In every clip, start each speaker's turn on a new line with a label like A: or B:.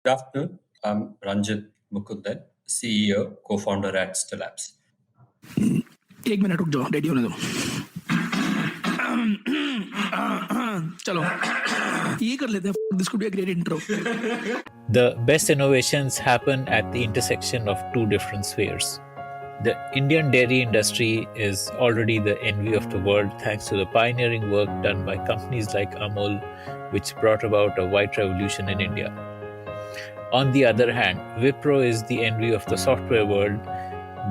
A: Good afternoon. I'm Ranjith Mukundan, CEO, co-founder at Stellapps.
B: एक minute रुक जाओ, ready होने दो। चलो ये कर लेते हैं। This could be a great intro.
C: The best innovations happen at the intersection of two different spheres. The Indian dairy industry is already the envy of the world thanks to the pioneering work done by companies like Amul, which brought about a white revolution in India. On the other hand, Wipro is the envy of the software world,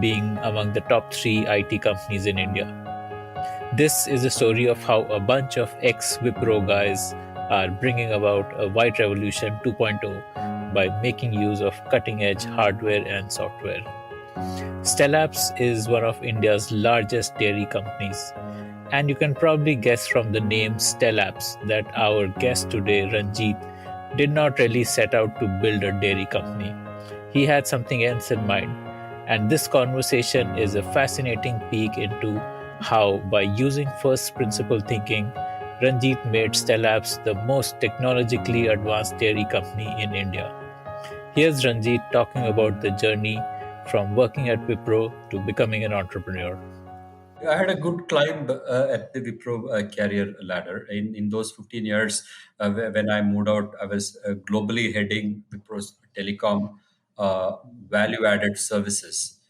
C: being among the top 3 IT companies in India. This is a story of how a bunch of ex-Wipro guys are bringing about a white revolution 2.0 by making use of cutting-edge hardware and software. Stellapps is one of India's largest dairy companies, and you can probably guess from the name Stellapps that our guest today, Ranjith, did not really set out to build a dairy company. He had something else in mind, and this conversation is a fascinating peek into how, by using first principle thinking, Ranjith made Stellapps the most technologically advanced dairy company in India. Here's Ranjith talking about the journey from working at Wipro to becoming an entrepreneur.
A: I had a good climb at the Wipro career ladder. In those 15 years, when I moved out, I was globally heading Wipro's telecom value-added services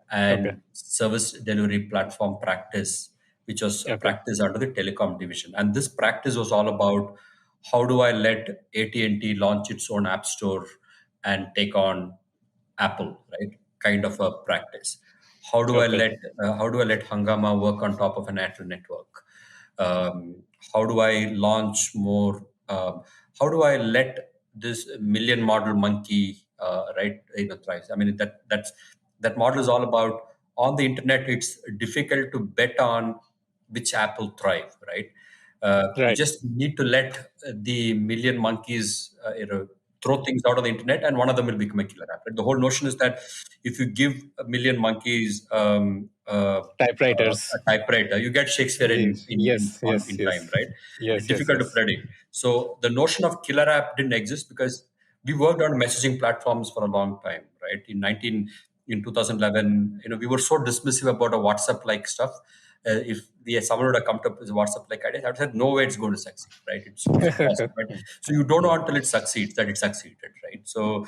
A: and service delivery platform practice, which was a practice under the telecom division. And this practice was all about how do I let AT&T launch its own app store and take on Apple, right? Kind of a practice. How do I let Hangama work on top of an Airtel network? How do I launch more? How do I let this million model monkey thrive? I mean that model is all about on the internet. It's difficult to bet on which app will thrive, right? You just need to let the million monkeys, throw things out of the internet, and one of them will become a killer app. Right? The whole notion is that if you give a million monkeys
C: Typewriters.
A: a typewriter, you get Shakespeare in time, right? It's difficult to predict. So the notion of killer app didn't exist because we worked on messaging platforms for a long time, right? In 2011, we were so dismissive about a WhatsApp-like stuff. If someone would have come up with a WhatsApp-like idea, I would have said, no way it's going to succeed, right? It's awesome, right? So you don't know until it succeeds that it succeeded, right? So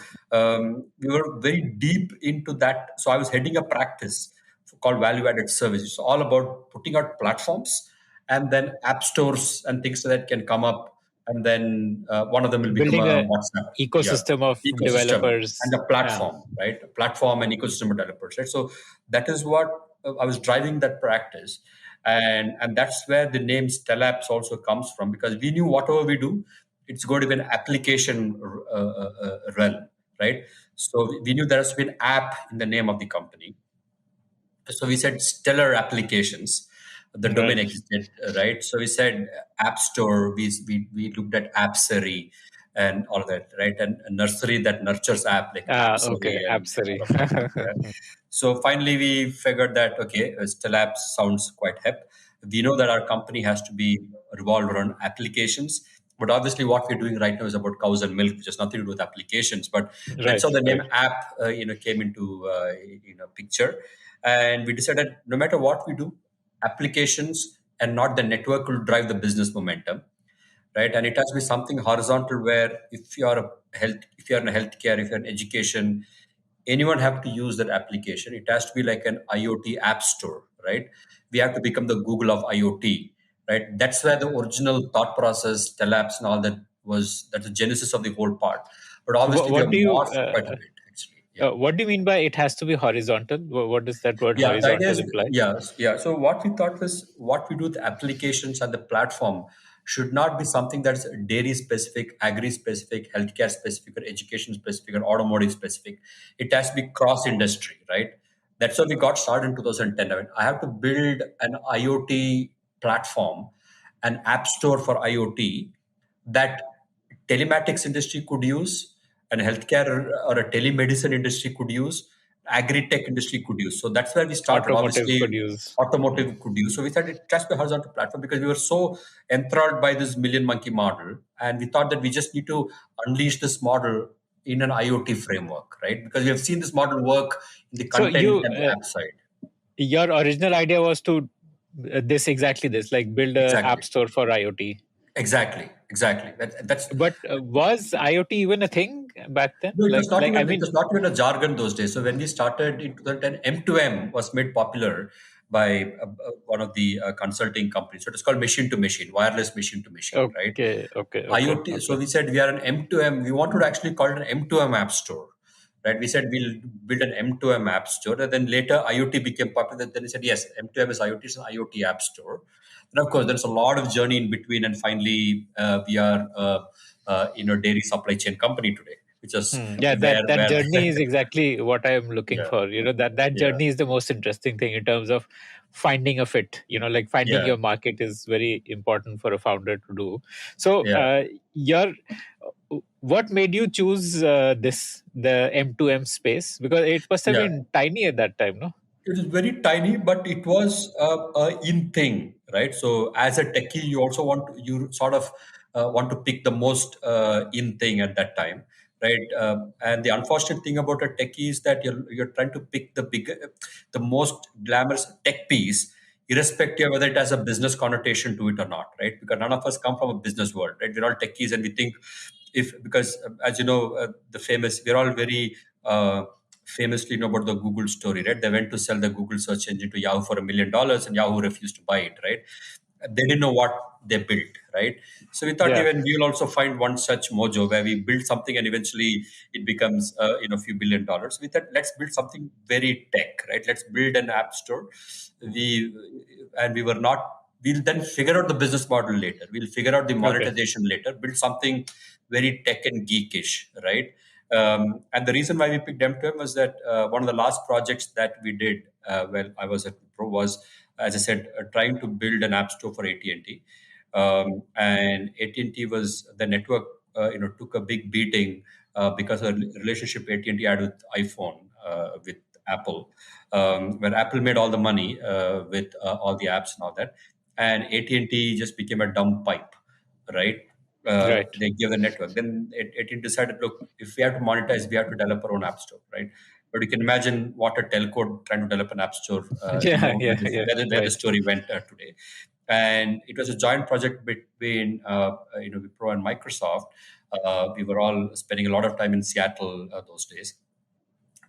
A: we were very deep into that. So I was heading a practice called value-added services. It's all about putting out platforms and then app stores and things that can come up, and then one of them will become a WhatsApp
C: ecosystem of developers
A: and a platform, right? A platform and ecosystem of developers, right? So that is what I was driving that practice, and that's where the name Stellapps also comes from, because we knew whatever we do, it's going to be an application realm, right? So we knew there has to be an app in the name of the company. So we said stellar applications. The domain existed, right? So we said app store. We looked at appsery and all that, right? And a nursery that nurtures app, like
C: appsery.
A: So finally we figured that Stellapps sounds quite hip. We know that our company has to be revolved around applications. But obviously, what we're doing right now is about cows and milk, which has nothing to do with applications. But that's how the name app, came into picture, and we decided no matter what we do, applications and not the network will drive the business momentum, right? And it has to be something horizontal where if you're in healthcare, if you're in education, anyone have to use that application. It has to be like an IoT app store, right? We have to become the Google of IoT, right? That's where the original thought process, Stellapps and all that that's the genesis of the whole part. But obviously,
C: what
A: we have morphed quite a bit, actually.
C: What do you mean by it has to be horizontal? What does that word horizontal imply?
A: Yeah. So what we thought was what we do with applications and the platform should not be something that's dairy specific, agri specific, healthcare specific, or education specific, or automotive specific. It has to be cross industry, right? That's why we got started in 2010. I mean, I have to build an IoT platform, an app store for IoT that telematics industry could use, and healthcare or a telemedicine industry could use, agri-tech industry could use. So that's where we started.
C: Automotive
A: could use. So we thought it has to be a horizontal platform because we were so enthralled by this million monkey model, and we thought that we just need to unleash this model in an IoT framework, right? Because we have seen this model work in the
C: So
A: content and the app side.
C: your original idea was to this, like build a
A: Exactly.
C: app store for IoT.
A: Exactly. That's
C: But was IoT even a thing back then?
A: No, it was not
C: I
A: even it
C: mean,
A: was not even a jargon those days. So when we started in 2010, M2M was made popular by one of the consulting companies. So it was called machine to machine, wireless machine to machine, right? IoT. So
C: okay.
A: we said we are an M2M. We wanted to actually call it an M2M app store, right? We said we'll build an M2M app store. And then later IoT became popular. Then we said yes, M2M is IoT, it's an IoT app store. And of course, there's a lot of journey in between. And finally, we are dairy supply chain company today, which is
C: Yeah, that
A: where
C: journey is exactly what I am looking
A: yeah,
C: for. That
A: yeah,
C: journey is the most interesting thing in terms of finding a fit. Like finding
A: yeah,
C: your market is very important for a founder to do. So,
A: yeah,
C: your what made you choose the M2M space? Because it must have
A: yeah.
C: been tiny at that time, no?
A: It is very tiny, but it was a in thing, right? So as a techie, you also you sort of want to pick the most in thing at that time, right? And the unfortunate thing about a techie is that you're trying to pick the most glamorous tech piece, irrespective of whether it has a business connotation to it or not, right? Because none of us come from a business world, right? We're all techies, and we think if because as you know, the famous we're all very famously know about the Google story, right? They went to sell the Google search engine to Yahoo for $1 million, and Yahoo refused to buy it, right? They didn't know what they built, right? So we thought
C: Yeah.
A: even we will also find one such mojo where we build something and eventually it becomes a few $1 billion. We thought let's build something very tech, right? Let's build an app store. We and we were not. We'll then figure out the business model later. We'll figure out the
C: Okay.
A: monetization later. Build something very tech and geekish, right? And the reason why we picked M2M was that one of the last projects that we did when I was at Wipro was, as I said, trying to build an app store for AT&T. And AT&T was the network, took a big beating because of the relationship AT&T had with iPhone, with Apple, where Apple made all the money with all the apps and all that, and AT&T just became a dumb pipe, right?
C: Right.
A: They give the network. Then it decided, look, if we have to monetize, we have to develop our own app store, right? But you can imagine what a telco trying to develop an app store,
C: Yeah. Yeah. Yeah.
A: where the
C: Right.
A: story went today. And it was a joint project between Wipro and Microsoft. We were all spending a lot of time in Seattle those days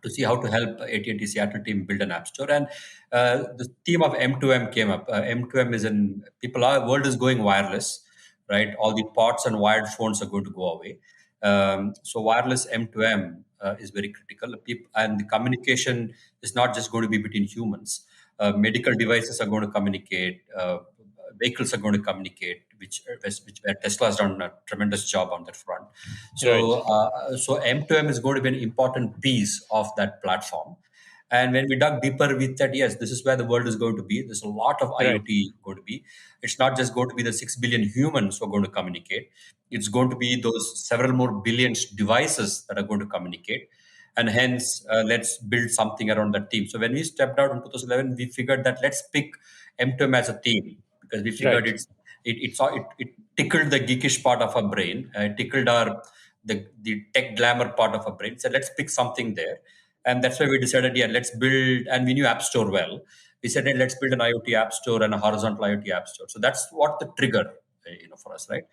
A: to see how to help AT&T Seattle team build an app store. And the theme of M2M came up. M2M is world is going wireless, right? All the pots and wired phones are going to go away. So wireless M2M is very critical. And the communication is not just going to be between humans. Medical devices are going to communicate. Vehicles are going to communicate, which where Tesla has done a tremendous job on that front.
C: Right.
A: So M2M is going to be an important piece of that platform. And when we dug deeper, we said, yes, this is where the world is going to be. There's a lot of
C: Right.
A: IoT going to be. It's not just going to be the 6 billion humans who are going to communicate. It's going to be those several more billions devices that are going to communicate. And hence, let's build something around that team. So when we stepped out in 2011, we figured that let's pick M2M as a team because we figured
C: Right.
A: it tickled the geekish part of our brain, tickled the tech glamour part of our brain. So let's pick something there, and that's why we decided, yeah, let's build. And we knew App Store well. We said, hey, let's build an IoT app store and a horizontal IoT app store. So that's what the trigger, for us, right?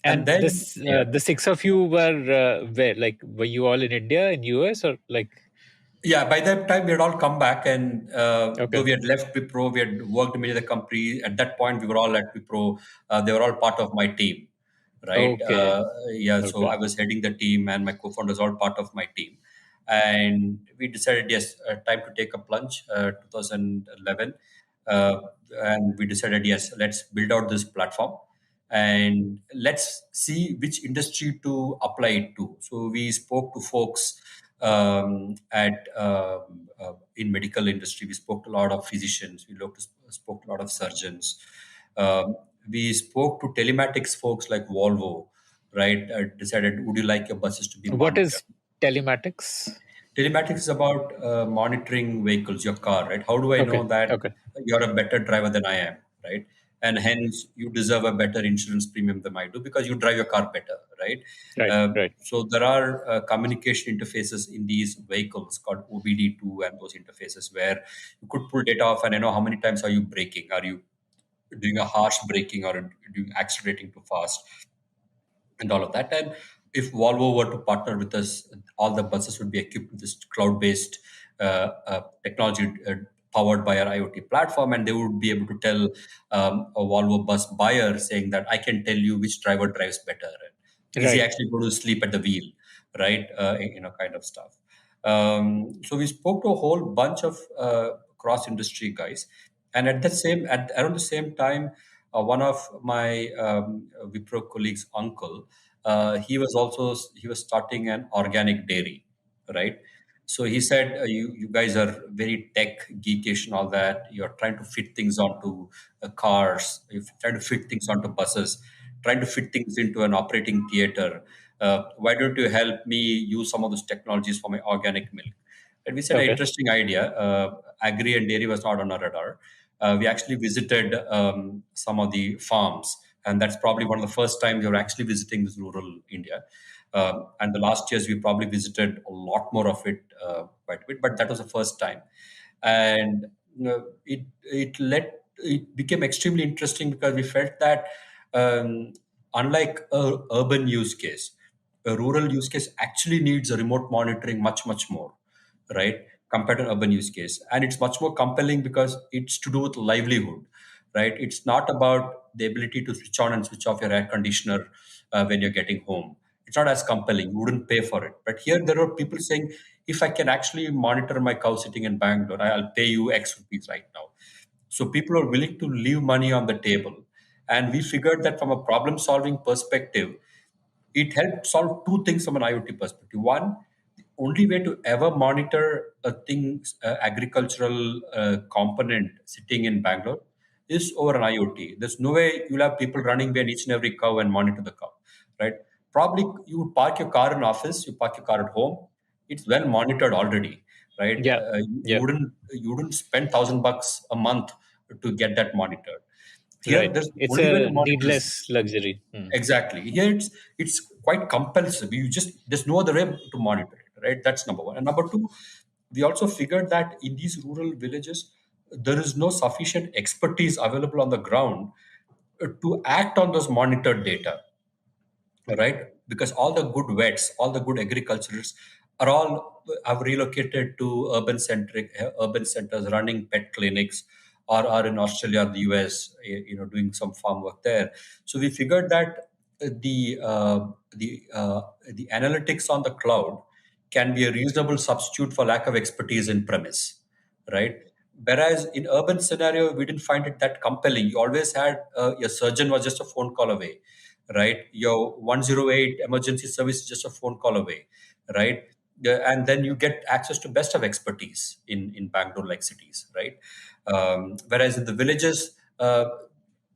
A: And
C: And
A: then, yeah,
C: the six of you were where? Like, were you all in India, in US, or like?
A: yeah, by that time we had all come back, and though
C: Okay.
A: we had left Wipro, we had worked in many other companies. At that point, we were all at Wipro. They were all part of my team, right?
C: Okay.
A: Yeah, so
C: Okay.
A: I was heading the team, and my co-founders all part of my team. And we decided, yes, time to take a plunge. 2011, uh, and we decided, yes, let's build out this platform, and let's see which industry to apply it to. So we spoke to folks at in medical industry. We spoke to a lot of physicians. Spoke to a lot of surgeons. Um, we spoke to telematics folks like Volvo, right? Decided, would you like your buses to be
C: What
A: monitored?
C: is telematics?
A: Telematics is about monitoring vehicles, your car, right? How do I know
C: Okay.
A: that
C: Okay.
A: you're a better driver than I am, right? And hence you deserve a better insurance premium than I do because you drive your car better, right?
C: Right. Right.
A: So there are communication interfaces in these vehicles called OBD2 and those interfaces where you could pull data off and how many times are you braking? Are you doing a harsh braking or doing accelerating too fast? And all of that. And if Volvo were to partner with us, all the buses would be equipped with this cloud-based technology powered by our IoT platform, and they would be able to tell a Volvo bus buyer saying that I can tell you which driver drives better. Is he
C: Right.
A: actually going to sleep at the wheel, right? Kind of stuff. So we spoke to a whole bunch of cross-industry guys, and at around the same time, one of my Wipro colleagues' uncle, he was starting an organic dairy, right? So he said, "You guys are very tech geekish and all that. You're trying to fit things onto cars. You're trying to fit things onto buses, trying to fit things into an operating theater. Why don't you help me use some of those technologies for my organic milk?" And we said, an
C: Okay.
A: interesting idea. Agri and dairy was not on our radar. We actually visited some of the farms, and that's probably one of the first times we were actually visiting this rural India. And the last years we probably visited a lot more of it, quite a bit, but that was the first time. And it became extremely interesting because we felt that um, unlike a urban use case, a rural use case actually needs a remote monitoring much more, right, compared to an urban use case. And it's much more compelling because it's to do with livelihood, right? It's not about the ability to switch on and switch off your air conditioner when you're getting home. It's not as compelling. You wouldn't pay for it. But here there are people saying, if I can actually monitor my cow sitting in Bangalore, I'll pay you X rupees right now. So people are willing to leave money on the table. And we figured that from a problem solving perspective, it helped solve two things from an IoT perspective. One, the only way to ever monitor a thing's agricultural component sitting in Bangalore is over an IoT. There's no way you'll have people running behind each and every cow and monitor the cow, right? Probably you would park your car in office, you park your car at home. It's well monitored already, right?
C: Yeah.
A: You
C: Yeah.
A: wouldn't spend $1,000 a month to get that monitored. Here,
C: Right.
A: there's
C: It's
A: only way to
C: a
A: monitor is
C: needless luxury.
A: exactly. Here it's quite compulsive. You just there's no other way to monitor it, right? That's number one. And number two, we also figured that in these rural villages, there is no sufficient expertise available on the ground to act on those monitored data, right? Because all the good vets, all the good agriculturists are all have relocated to urban centers, running pet clinics, or are in Australia or the US, doing some farm work there. So we figured that the analytics on the cloud can be a reasonable substitute for lack of expertise in premise, right? Whereas in urban scenario, we didn't find it that compelling. You always had your surgeon was just a phone call away, right? Your 108 emergency service is just a phone call away, right? And then you get access to best of expertise in Bangalore like cities, right? Whereas in the villages,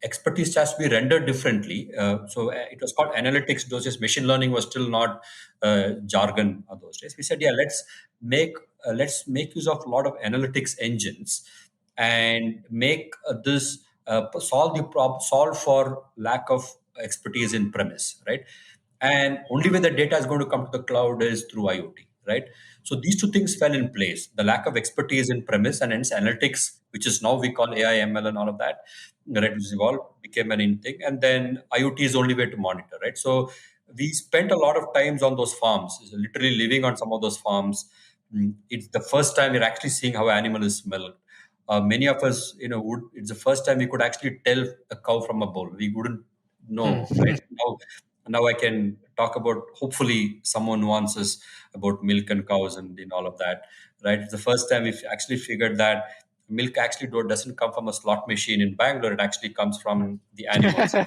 A: expertise has to be rendered differently. So it was called analytics. Those days, machine learning was still not jargon of those days. We said, yeah, let's make use of a lot of analytics engines and make this solve for lack of expertise in premise, right? And only way the data is going to come to the cloud is through IoT, right? So these two things fell in place: the lack of expertise in premise and hence analytics, which is now we call AI, ML, and all of that, right? Which evolved became an in thing, and then IoT is the only way to monitor, right? So we spent a lot of times on those farms, literally living on some of those farms. It's the first time we're actually seeing how animal is milked. Many of us, it's the first time we could actually tell a cow from a bull. We wouldn't know, right? Now I can talk about hopefully some more nuances about milk and cows and in all of that, right? It's the first time we've actually figured that milk actually doesn't come from a slot machine in Bangalore. It actually comes from the animals,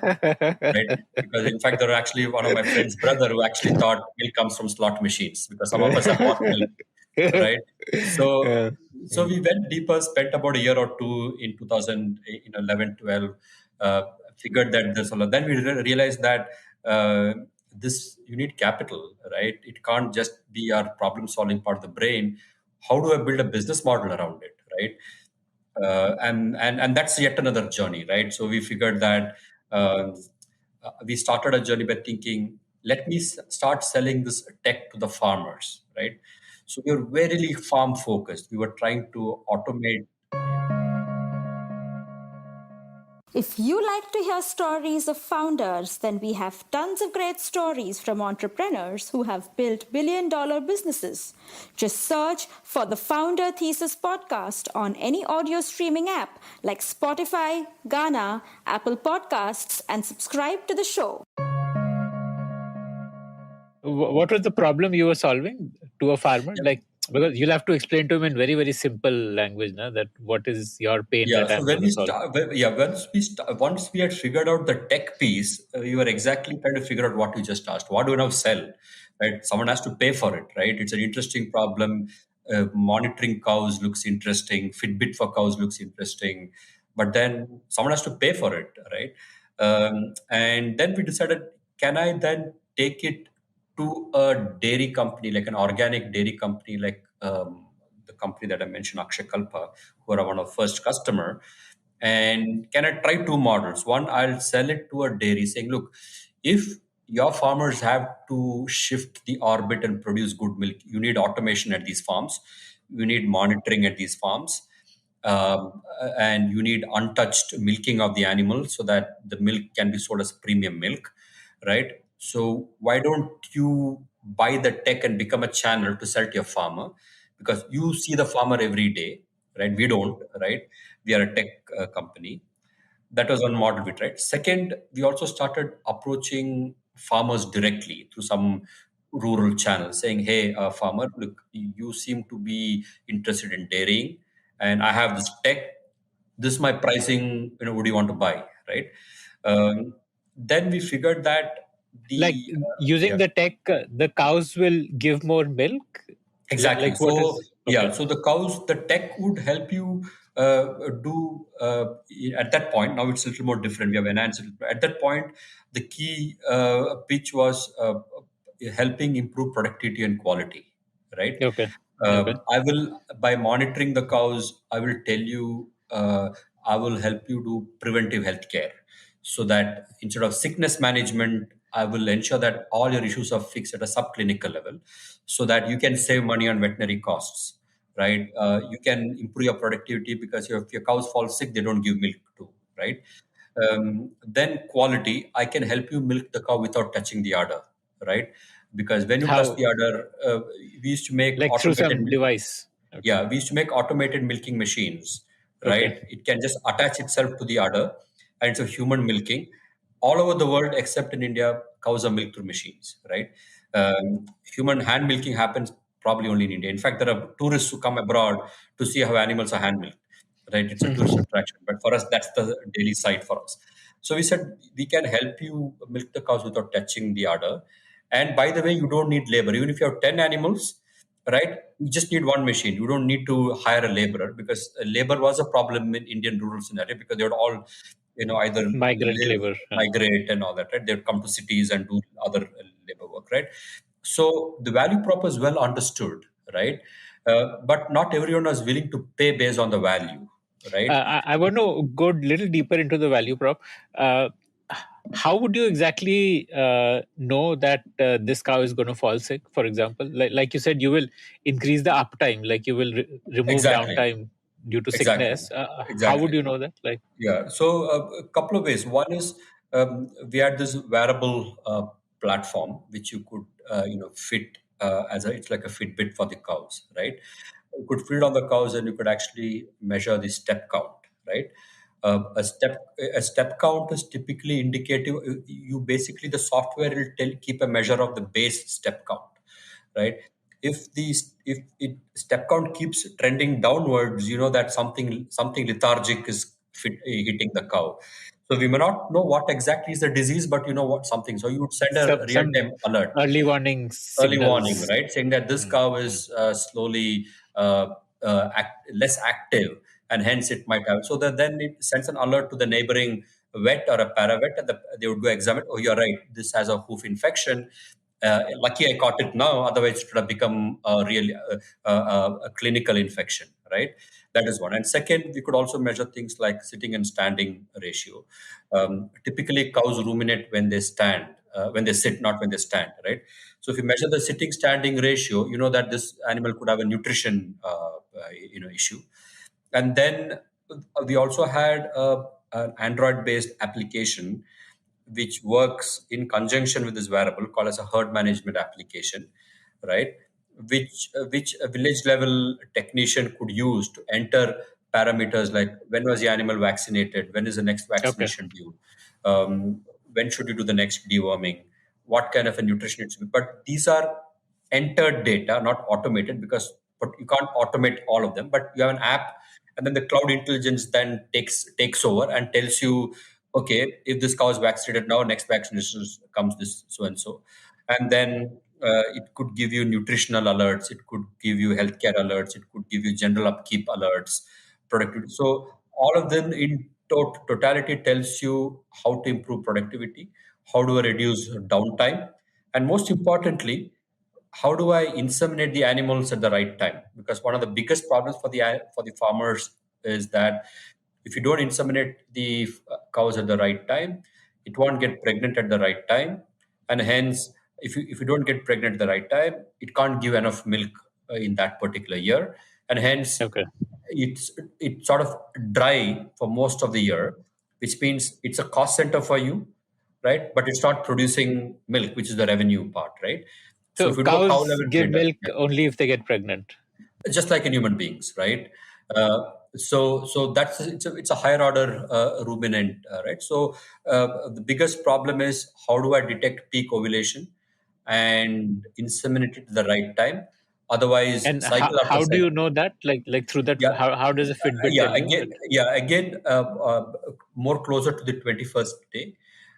A: right? Because in fact, there are actually one of my friend's brother who actually thought milk comes from slot machines because some of us have bought milk, right? So,
C: Yeah.
A: so we went deeper, spent about a year or two in 2011, 12, figured that there's a lot. Then we realized that this you need capital, right? It can't just be our problem solving part of the brain. How do I build a business model around it, right? And that's yet another journey, right? So we figured that we started a journey by thinking let me start selling this tech to the farmers, right? So we were very farm focused. We were trying to automate.
D: If you like to hear stories of founders, then we have tons of great stories from entrepreneurs who have built billion-dollar businesses. Just search for the Founder Thesis podcast on any audio streaming app like Spotify, Gaana, Apple Podcasts, and subscribe to the show.
C: What was the problem you were solving to a farmer? Like, because you'll have to explain to him in very, very simple language, na, that what is your pain
A: Yeah,
C: that
A: so
C: I'm going to solve.
A: once we had figured out the tech piece, we were exactly trying to figure out what you just asked. What do we now sell? Right, someone has to pay for it. Right, it's an interesting problem. Monitoring cows looks interesting. Fitbit for cows looks interesting, but then someone has to pay for it, right? And then we decided, can I then take it to a dairy company, like an organic dairy company, like the company that I mentioned, Akshay Kalpa, who are one of first customer. And can I try two models? One, I'll sell it to a dairy saying, look, if your farmers have to shift the orbit and produce good milk, you need automation at these farms, you need monitoring at these farms, and you need untouched milking of the animal so that the milk can be sold as premium milk, right? So why don't you buy the tech and become a channel to sell to your farmer? Because you see the farmer every day, right? We don't, right? We are a tech company. That was one model we tried. Second, we also started approaching farmers directly through some rural channels, saying, "Hey, farmer, look, you seem to be interested in dairying, and I have this tech. This is my pricing. Would you want to buy?" Right? Then we figured that
C: Like
A: the
C: using
A: yeah.
C: the tech, the cows will give more milk.
A: Exactly.
C: Like what
A: So
C: is
A: yeah,
C: okay?
A: so the tech would help you do at that point. Now it's a little more different. We have enhanced it. At that point, the key pitch was helping improve productivity and quality. Right.
C: Okay, okay.
A: I will, by monitoring the cows, I will tell you. I will help you do preventive healthcare, so that instead of sickness management, I will ensure that all your issues are fixed at a subclinical level, so that you can save money on veterinary costs, right? You can improve your productivity because if your cows fall sick, they don't give milk too, right? Then quality, I can help you milk the cow without touching the udder, right? Because when you touch
C: How?
A: the udder, we used to make
C: Like through
A: automated
C: some device? Okay.
A: yeah, we used to make automated milking machines,
C: Okay.
A: right? It can just attach itself to the udder, and it's a human milking. All over the world, except in India, cows are milked through machines, right? Human hand milking happens probably only in India. In fact, there are tourists who come abroad to see how animals are hand milked, right? It's a tourist attraction, but for us, that's the daily sight for us. So we said we can help you milk the cows without touching the udder. And by the way, you don't need labor. Even if you have 10 animals, right, you just need one machine. You don't need to hire a laborer, because labor was a problem in Indian rural scenario, because they would all either
C: Migrant
A: live,
C: labor.
A: migrate and all that, right? They'd come to cities and do other labor work, right? So the value prop is well understood, right? But not everyone is willing to pay based on the value, right?
C: I want to go a little deeper into the value prop. Uh, how would you exactly know that this cow is going to fall sick? For example, like you said, you will increase the uptime, like you will remove
A: Exactly,
C: downtime due to
A: exactly,
C: sickness. How would
A: exactly.
C: you know that? Like,
A: Yeah. So a couple of ways. One is we had this wearable platform which you could fit as a, it's like a Fitbit for the cows, right? You could fit it on the cows and you could actually measure the step count, right? A step count is typically indicative. You basically, the software will keep a measure of the base step count, right? If step count keeps trending downwards, you know that something lethargic is hitting the cow. So we may not know what exactly is the disease, but you know what something. So you would send a real
C: some
A: time alert,
C: early warning
A: early warning,
C: signals.
A: right? Saying that this
C: Mm,
A: cow
C: mm.
A: is slowly less active, and hence it might have. So that then it sends an alert to the neighboring vet or a paravet, and they would go examine. Oh, you're right. This has a hoof infection. Lucky I caught it now. Otherwise, it would have become a real a clinical infection, right? That is one. And second, we could also measure things like sitting and standing ratio. Typically, cows ruminate when they stand, when they sit, not when they stand, right? So if you measure the sitting standing ratio, you know that this animal could have a nutrition issue. And then we also had an Android based application which works in conjunction with this wearable called as a herd management application, right? Which a village level technician could use to enter parameters like when was the animal vaccinated, when is the next
C: Okay.
A: vaccination due, when should you do the next deworming, what kind of a nutrition it should be. But these are entered data, not automated, because but you can't automate all of them. But you have an app, and then the cloud intelligence then takes over and tells you, okay, if this cow is vaccinated now, next vaccination comes this so and so, and then it could give you nutritional alerts, it could give you healthcare alerts, it could give you general upkeep alerts, productivity. So all of them in totality tells you how to improve productivity, how do I reduce downtime, and most importantly, how do I inseminate the animals at the right time? Because one of the biggest problems for the farmers is that if you don't inseminate the cows at the right time, it won't get pregnant at the right time, and hence, if you don't get pregnant at the right time, it can't give enough milk in that particular year, and hence
C: Okay.
A: it's sort of dry for most of the year, which means it's a cost center for you, right? But it's not producing milk, which is the revenue part, right? So
C: So
A: if you do a cow
C: cows
A: level
C: give
A: feeder,
C: milk only if they get pregnant.
A: just like in human beings, right? So that's it's a higher order ruminant, right? So the biggest problem is how do I detect peak ovulation and inseminate it at the right time? Otherwise,
C: And
A: cycle after
C: how do you
A: cycle.
C: know that? Like through that,
A: Yeah,
C: how does a Fitbit
A: yeah.
C: tell you that?
A: More closer to the 21st day,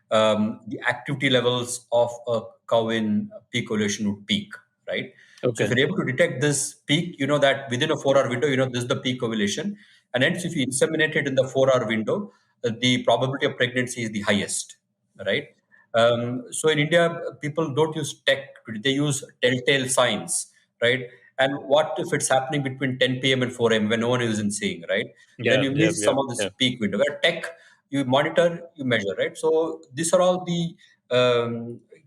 A: the activity levels of a cow in peak ovulation would peak, right? So if
C: Okay.
A: you're able to detect this peak, you know that within a 4-hour window, you know this is the peak ovulation, and hence if you inseminate it in the 4-hour window, the probability of pregnancy is the highest, right? So in India, people don't use tech; they use telltale signs, right? And what if it's happening between 10 p.m. and 4 a.m. when no one isn't seeing, right? Then
C: Yeah.
A: you
C: Yeah.
A: miss
C: Yeah.
A: some of this
C: Yeah.
A: peak window. Where tech, you monitor, you measure, right? So these are all the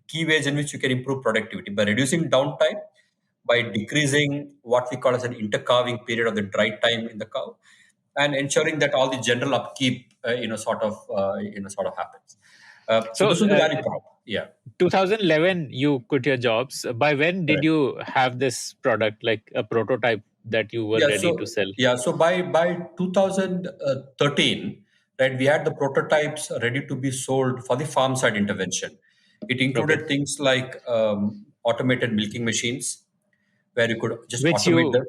A: key ways in which you can improve productivity by reducing downtime, by decreasing what we call as an intercalving period of the dry time in the cow, and ensuring that all the general upkeep, sort of happens. So
C: So
A: this is the value prop. Yeah.
C: 2011, you quit your jobs. By when did
A: Correct.
C: you have this product, like a prototype that you were
A: Yeah,
C: ready to
A: so
C: sell?
A: by 2013, right, we had the prototypes ready to be sold for the farm side intervention. It
C: Okay.
A: included things like automated milking machines, where you could just
C: Which
A: automate the.
C: you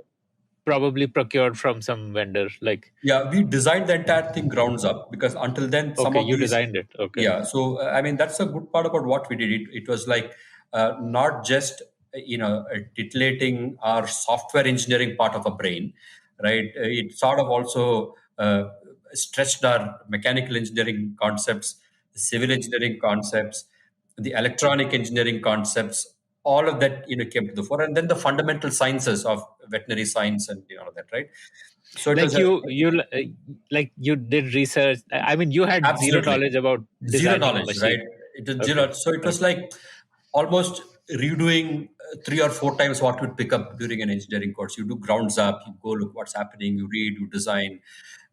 C: probably procured from some vendor. Like,
A: Yeah, we designed the entire thing grounds up because until then, some
C: okay,
A: of
C: you
A: these.
C: designed it. Okay.
A: Yeah, so I mean that's a good part about what we did. It was like not just titillating our software engineering part of a brain, right? It sort of also stretched our mechanical engineering concepts, the civil engineering concepts, the electronic engineering concepts. All of that came to the fore, and then the fundamental sciences of veterinary science and all of that, right? So it was
C: Like
A: a
C: like you did research. I mean, you had zero
A: absolutely
C: knowledge about
A: zero
C: designing a
A: knowledge, right?
C: machine.
A: It is
C: Okay.
A: zero. So it was
C: Okay.
A: like almost redoing 3 or 4 times what you would pick up during an engineering course. You do grounds up, you go look what's happening, you read, you design.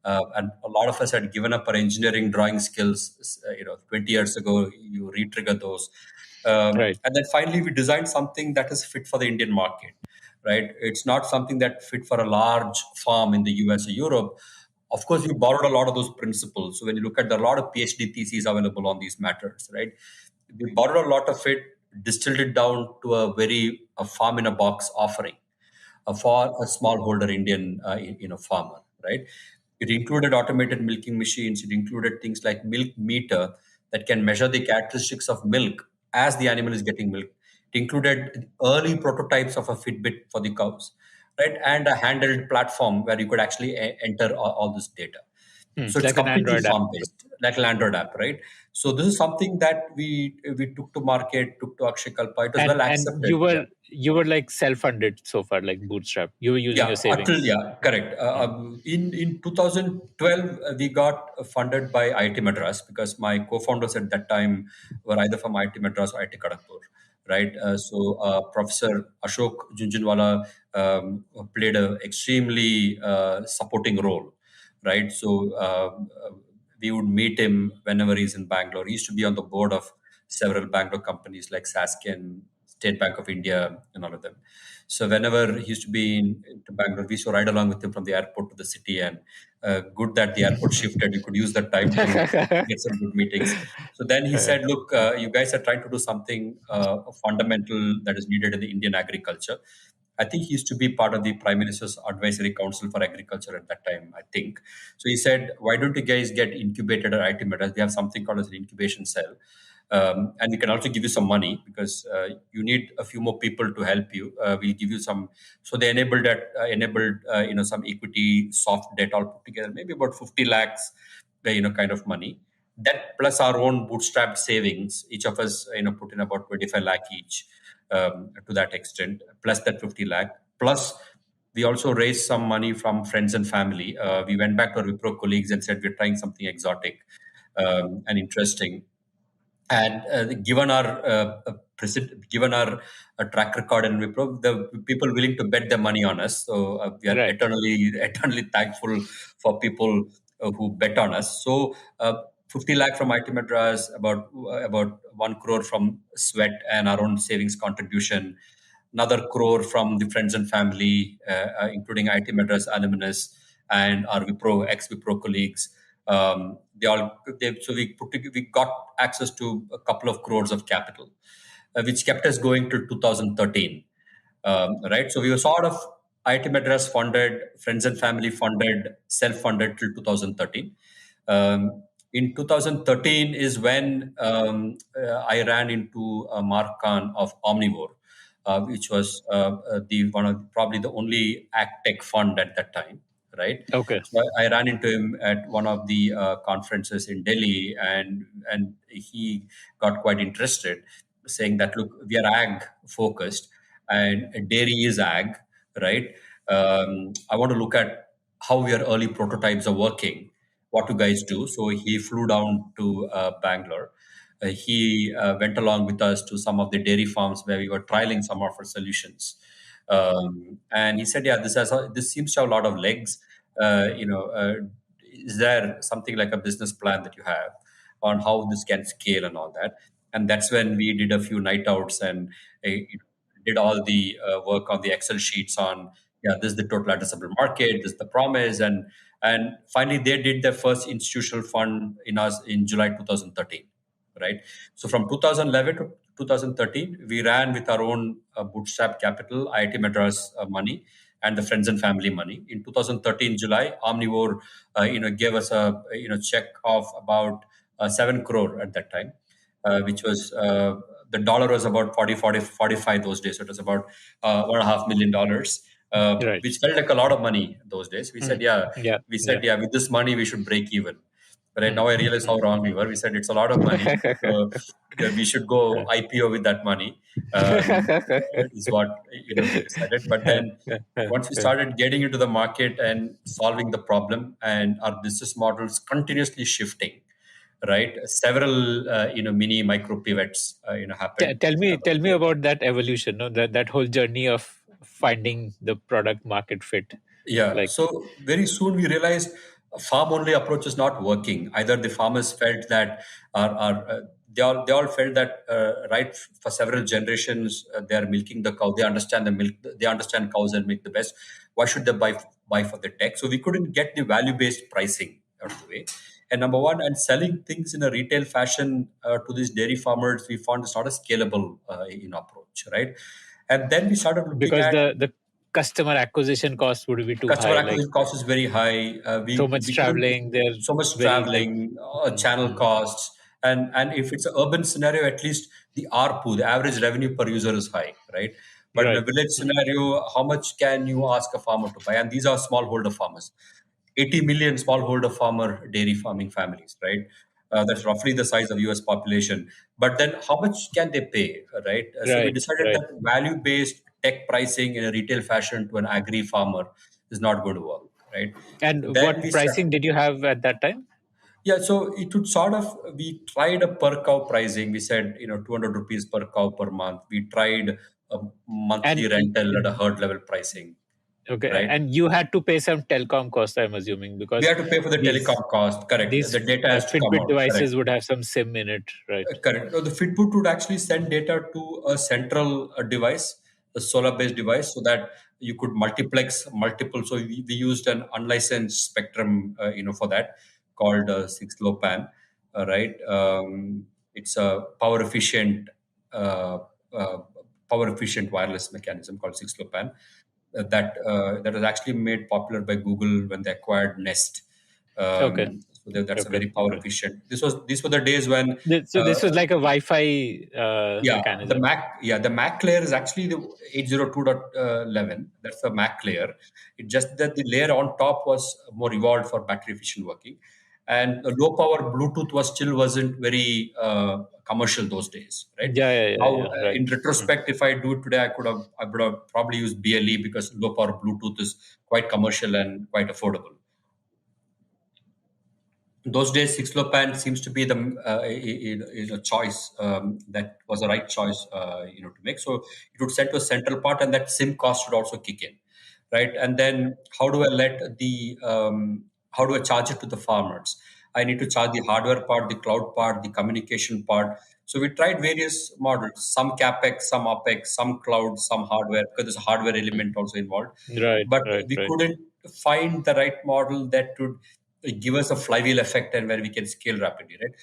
A: And a lot of us had given up our engineering drawing skills, 20 years ago. You re-trigger those,
C: Right.
A: and then finally we designed something that is fit for the Indian market. Right? It's not something that fit for a large farm in the US or Europe. Of course, we borrowed a lot of those principles. So when you look at, there are a lot of PhD theses available on these matters, right? We borrowed a lot of it, distilled it down to a farm in a box offering for a smallholder Indian, farmer, right? It included automated milking machines. It included things like milk meter that can measure the characteristics of milk as the animal is getting milk. It included early prototypes of a Fitbit for the cows, right? And a handheld platform where you could actually enter all this data. So it's
C: Like an
A: completely
C: Android app.
A: farm based. like Landlord app, right? So this is something that we took to market, took to Akshay Kalpa. It was well
C: And
A: accepted. Yeah.
C: you were like self-funded so far, like bootstrap. You were using your
A: Yeah, until
C: savings.
A: yeah, correct. In 2012, we got funded by IIT Madras because my co-founders at that time were either from IIT Madras or IIT Kharagpur, right? Professor Ashok Junjunwala played a extremely supporting role, right? We would meet him whenever he's in Bangalore. He used to be on the board of several Bangalore companies like Sasken, State Bank of India, and all of them. So whenever he used to be into Bangalore, we used to ride along with him from the airport to the city. And good that the airport shifted. You could use that time to get some good meetings. So then he said, look, you guys are trying to do something fundamental that is needed in the Indian agriculture. I think he used to be part of the Prime Minister's Advisory Council for Agriculture at that time, I think. So he said, why don't you guys get incubated at IIT Madras? We have something called as an incubation cell. And we can also give you some money because you need a few more people to help you. We'll give you some. So they enabled some equity, soft debt all put together, maybe about 50 lakhs, kind of money. That plus our own bootstrapped savings, each of us, put in about 25 lakh each to that extent, plus that 50 lakh. Plus, we also raised some money from friends and family. We went back to our Wipro colleagues and said, we're trying something exotic and interesting. And given our track record in Wipro, the people willing to bet their money on us. So we are
C: Right.
A: eternally thankful for people who bet on us. So 50 lakh from IT Madras, about 1 crore from Sweat and our own savings contribution, another crore from the friends and family, including IT Madras alumnus and our ex-Wipro colleagues. We got access to a couple of crores of capital, which kept us going till 2013. Right, so we were sort of IIT Madras funded, friends and family funded, self-funded till 2013. In 2013 is when I ran into Mark Khan of Omnivore, which was the one of probably the only ag tech fund at that time, right?
C: Okay.
A: So I ran into him at one of the conferences in Delhi, and he got quite interested, saying that look, we are ag focused, and dairy is ag, right? I want to look at how your early prototypes are working, what you guys do. So he flew down to Bangalore. He went along with us to some of the dairy farms where we were trialing some of our solutions. And he said, "Yeah, this seems to have a lot of legs. Is there something like a business plan that you have on how this can scale and all that?" And that's when we did a few night outs and did all the work on the Excel sheets on, yeah, this is the total addressable market, this is the promise, and finally they did their first institutional fund in us in July 2013, right? So from 2011 to 2013, we ran with our own bootstrap capital, IIT Madras money, and the friends and family money. In 2013 July, Omnivore, gave us a check of about 7 crore at that time, which was the dollar was about 45 those days. So it was about $1.5 million,
C: Right.
A: which felt like a lot of money those days. We said,
C: Yeah.
A: yeah, with this money we should break even. But now I realize how wrong we were. We said it's a lot of money. We should go IPO with that money. Is what we decided. But then once we started getting into the market and solving the problem, and our business models continuously shifting, right? Several mini micro pivots happened.
C: Tell me about that evolution, no? That whole journey of finding the product market fit.
A: Yeah.
C: Like,
A: So very soon we realized a farm only approach is not working. Either the farmers felt that they all felt that right for several generations they are milking the cow. They understand the milk. They understand cows and milk the best. Why should they buy for the tech? So we couldn't get the value based pricing out of the way. And number one, and selling things in a retail fashion to these dairy farmers, we found it's not a scalable approach, right? And then we started looking
C: because
A: at
C: the customer acquisition cost would be too
A: customer
C: high. Like,
A: acquisition cost is very high.
C: so much
A: We couldn't,
C: traveling. They're
A: so much
C: very like.
A: traveling, channel costs, and if it's an urban scenario, at least the ARPU, the average revenue per user, is high, right? But in a
C: Right.
A: village scenario, how much can you ask a farmer to buy? And these are smallholder farmers. 80 million smallholder farmer dairy farming families, right? That's roughly the size of US population. But then how much can they pay, right? So we
C: Right,
A: decided
C: right.
A: that value-based tech pricing in a retail fashion to an agri farmer is not going to work, right?
C: And
A: Then
C: what
A: we
C: pricing did you have at that time?
A: yeah, so it would sort of, we tried a per cow pricing. We said, 200 rupees per cow per month. We tried a monthly
C: And
A: rental at a herd level pricing,
C: okay,
A: right?
C: and you had to pay some telecom cost, I'm assuming,
A: We
C: because
A: have to pay for the
C: these
A: telecom cost, correct.
C: these
A: The data has to come
C: Fitbit
A: out, correct.
C: devices would have some SIM in it, right?
A: Correct. No, the Fitbit would actually send data to a central device, a solar-based device, so that you could multiplex multiple. So we used an unlicensed spectrum, for that, called 6 low pan, right? It's a uh, uh, power efficient wireless mechanism called 6 low pan that was actually made popular by Google when they acquired Nest.
C: Okay,
A: That's a
C: okay,
A: very power
C: okay.
A: efficient. These were the days when
C: So
A: uh,
C: this was like a Wi-Fi
A: yeah,
C: mechanism.
A: the Mac layer is actually the 802.11. That's the Mac layer. It just that the layer on top was more evolved for battery efficient working, and the low power Bluetooth wasn't very commercial those days, right?
C: Yeah, yeah, yeah,
A: Now,
C: yeah. Right.
A: in retrospect, if I do it today, I would have probably used BLE because low power Bluetooth is quite commercial and quite affordable. Those days, 6 low pan seems to be the is a choice that was the right choice to make. So it would send to a central part, and that SIM cost would also kick in, right? And then how do I charge it to the farmers? I need to charge the hardware part, the cloud part, the communication part. So we tried various models, some capex, some opex, some cloud, some hardware, because there's a hardware element also involved.
C: Right,
A: But
C: right,
A: we
C: right.
A: couldn't find the right model that would give us a flywheel effect and where we can scale rapidly, right?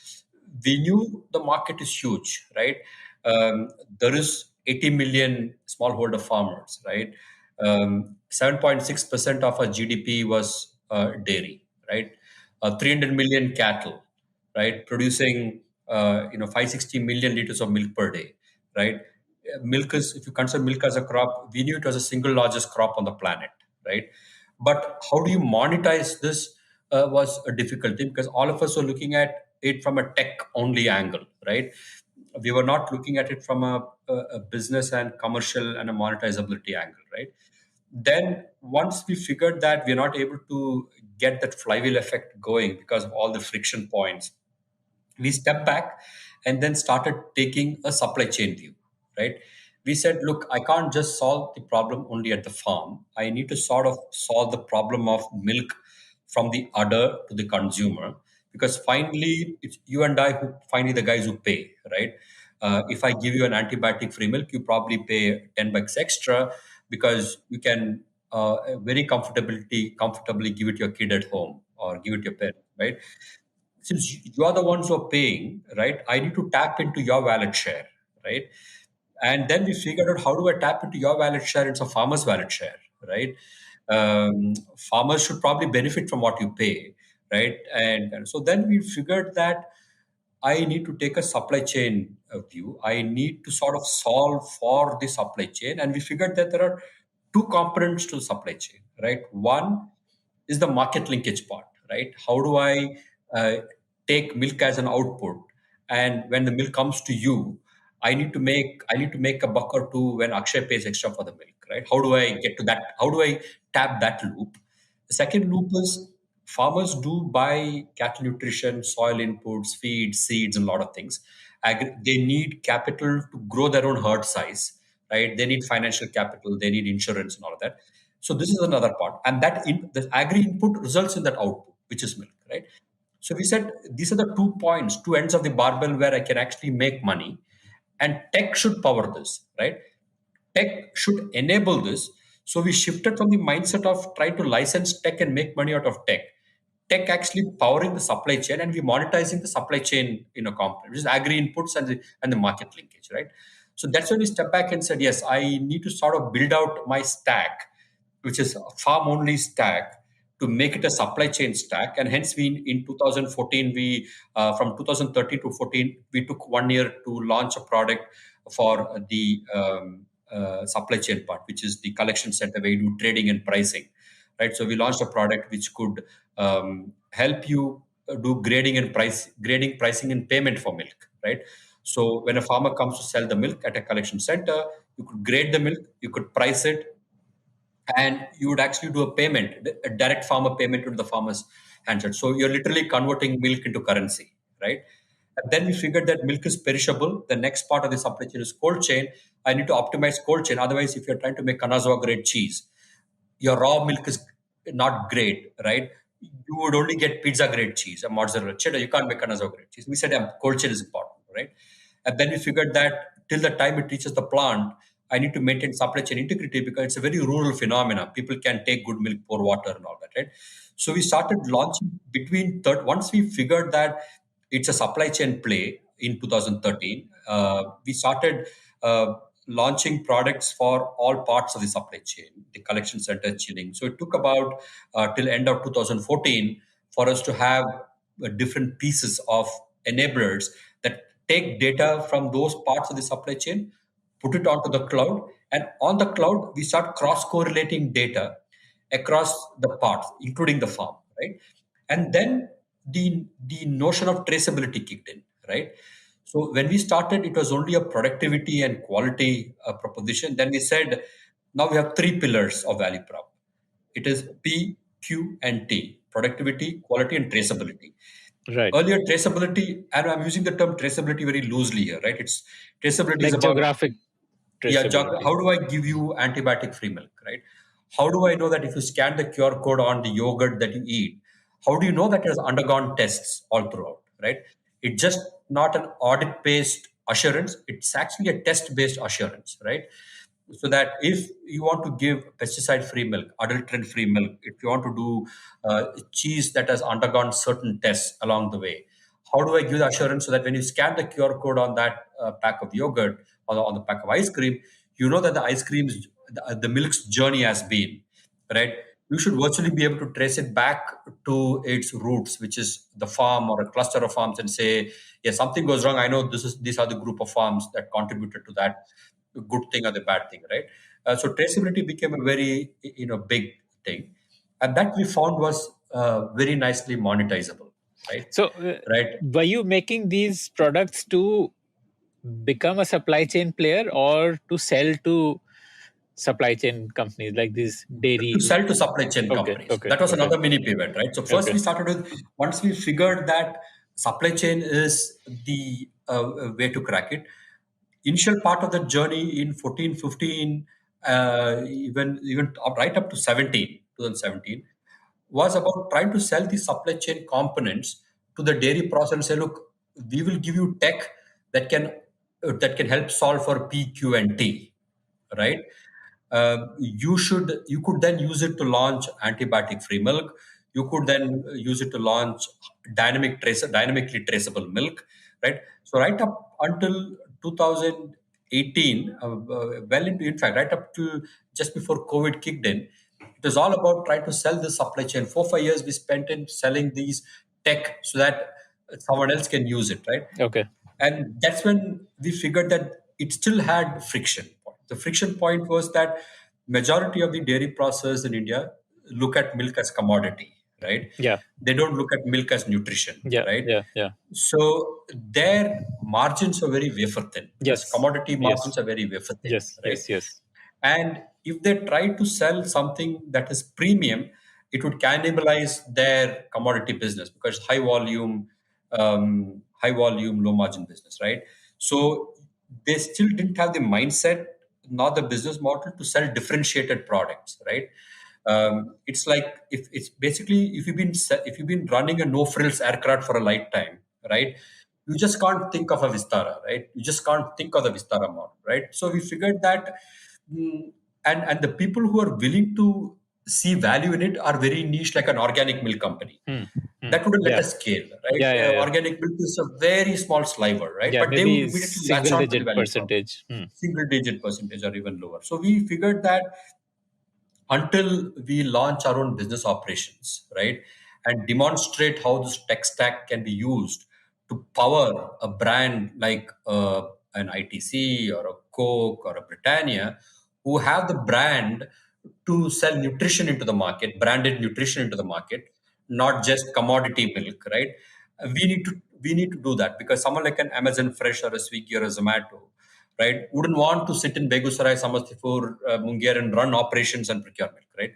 A: We knew the market is huge, right? There is 80 million smallholder farmers, right? 7.6% of our GDP was dairy, right? 300 million cattle, right? Producing 560 million liters of milk per day, right? Milk is, if you consider milk as a crop, we knew it was the single largest crop on the planet, right? But how do you monetize this was a difficulty because all of us were looking at it from a tech only angle, right? We were not looking at it from a business and commercial and a monetizability angle, right? Then once we figured that we're not able to get that flywheel effect going because of all the friction points, we stepped back and then started taking a supply chain view, right? We said, look, I can't just solve the problem only at the farm. I need to sort of solve the problem of milk from the udder to the consumer, because finally it's you and I who finally the guys who pay, right? If I give you an antibiotic free milk, you probably pay $10 extra because you can very comfortably give it to your kid at home or give it to your parent, right? Since you are the ones who are paying, right? I need to tap into your wallet share, right? And then we figured out, how do I tap into your wallet share? It's a farmer's wallet share, right? Farmers should probably benefit from what you pay, right? And so then we figured that I need to take a supply chain view. I need to sort of solve for the supply chain. And we figured that there are two components to the supply chain, right? One is the market linkage part, right? How do I uh, take milk as an output, and when the milk comes to you, I need to make a buck or two when Akshay pays extra for the milk, right? How do I get to that? How do I tap that loop? The second loop is farmers do buy cattle nutrition, soil inputs, feed, seeds, and a lot of things. They need capital to grow their own herd size, right? They need financial capital, they need insurance, and all of that. So this is another part, and the agri input results in that output, which is milk, right? So we said these are the 2 points, two ends of the barbell where I can actually make money, and tech should power this, right? Tech should enable this. So we shifted from the mindset of trying to license tech and make money out of tech. Tech actually powering the supply chain, and we monetizing the supply chain component, which is agri inputs and the market linkage, right? So that's when we stepped back and said, yes, I need to sort of build out my stack, which is a farm only stack, to make it a supply chain stack. And hence we in 2014 we from 2013 to 14 we took 1 year to launch a product for the supply chain part, which is the collection center where you do trading and pricing, right? So we launched a product which could help you do grading, pricing, and payment for milk, right? So when a farmer comes to sell the milk at a collection center, you could grade the milk, you could price it, and you would actually do a payment, a direct farmer payment to the farmer's handset. So you're literally converting milk into currency, right? And then we figured that milk is perishable. The next part of the supply chain is cold chain. I need to optimize cold chain. Otherwise, if you're trying to make Kanazawa grade cheese, your raw milk is not great, right? You would only get pizza grade cheese, a mozzarella cheddar. You can't make Kanazawa grade cheese. We said cold chain is important, right? And then we figured that till the time it reaches the plant, I need to maintain supply chain integrity because it's a very rural phenomenon. People can take good milk, pour water, and all that, right? So we started launching once we figured that it's a supply chain play in 2013, we started launching products for all parts of the supply chain, the collection center, chilling. So it took about till end of 2014 for us to have different pieces of enablers that take data from those parts of the supply chain, put it onto the cloud, and on the cloud we start cross-correlating data across the parts, including the farm, right? And then the notion of traceability kicked in, right? So when we started, it was only a productivity and quality proposition. Then we said, now we have three pillars of value prop. It is P, Q, and T: productivity, quality, and traceability.
C: Right.
A: Earlier, traceability, and I'm using the term traceability very loosely here, right? It's traceability is
C: Like
A: about
C: geographic traceability.
A: how do I give you antibiotic free milk, right? How do I know that if you scan the QR code on the yogurt that you eat, how do you know that it has undergone tests all throughout, right? It's just not an audit based assurance, it's actually a test based assurance, right? So that if you want to give pesticide free milk, adulterant free milk, if you want to do cheese that has undergone certain tests along the way, how do I give the assurance so that when you scan the QR code on that pack of yogurt or on the pack of ice cream, you know that the ice cream's, the milk's journey has been, right? You should virtually be able to trace it back to its roots, which is the farm or a cluster of farms, and say, yeah, something goes wrong. I know these are the group of farms that contributed to that good thing or the bad thing, right? So traceability became a very big thing, and that we found was very nicely monetizable, right?
C: So,
A: Right.
C: were you making these products to become a supply chain player or to sell to supply chain companies like these
A: To
C: dairy?
A: sell to supply chain
C: Okay,
A: companies.
C: okay,
A: That was
C: okay,
A: another mini pivot, right? So first
C: okay.
A: we started with, once we figured that supply chain is the way to crack it. Initial part of the journey in 14, 15, even right up to 2017, was about trying to sell the supply chain components to the dairy process and say, look, we will give you tech that can help solve for P, Q, and T, right? You could then use it to launch antibiotic free milk. You could then use it to launch dynamically traceable milk, right? So right up until 2018, well into, in fact, right up to just before COVID kicked in, it was all about trying to sell the supply chain. 4 5 years we spent in selling these tech so that someone else can use it, right?
C: Okay.
A: And that's when we figured that it still had friction point. The friction point was that majority of the dairy processors in India look at milk as commodity, right?
C: Yeah.
A: They don't look at milk as nutrition,
C: Yeah.
A: right?
C: Yeah. Yeah.
A: So their margins are very wafer thin. As
C: Yes.
A: commodity margins
C: Yes.
A: are very wafer thin,
C: Yes.
A: right?
C: Yes. Yes.
A: And if they try to sell something that is premium, it would cannibalize their commodity business because high volume, low margin business, right? So they still didn't have the mindset, nor the business model to sell differentiated products, right? It's like if it's basically if you've been running a no frills aircraft for a lifetime, right? You just can't think of a Vistara, right? You just can't think of the Vistara model, right? So we figured that, and the people who are willing to see value in it are very niche, like an organic milk company. That wouldn't let
C: Yeah.
A: us scale, right?
C: Yeah. Yeah. Yeah.
A: Organic milk is a very small sliver, right?
C: Yeah.
A: But they would
C: Maybe
A: immediately latch
C: single
A: on to the
C: digit
A: value prop.
C: percentage.
A: Single digit percentage or even lower. So we figured that until we launch our own business operations, right, and demonstrate how this tech stack can be used to power a brand like an ITC or a Coke or a Britannia, who have the brand to sell nutrition into the market, branded nutrition into the market, not just commodity milk, right? We need to do that, because someone like an Amazon Fresh or a Swiggy or a Zomato, right, wouldn't want to sit in Begusarai, Samastipur, Munger, and run operations and procure milk, right?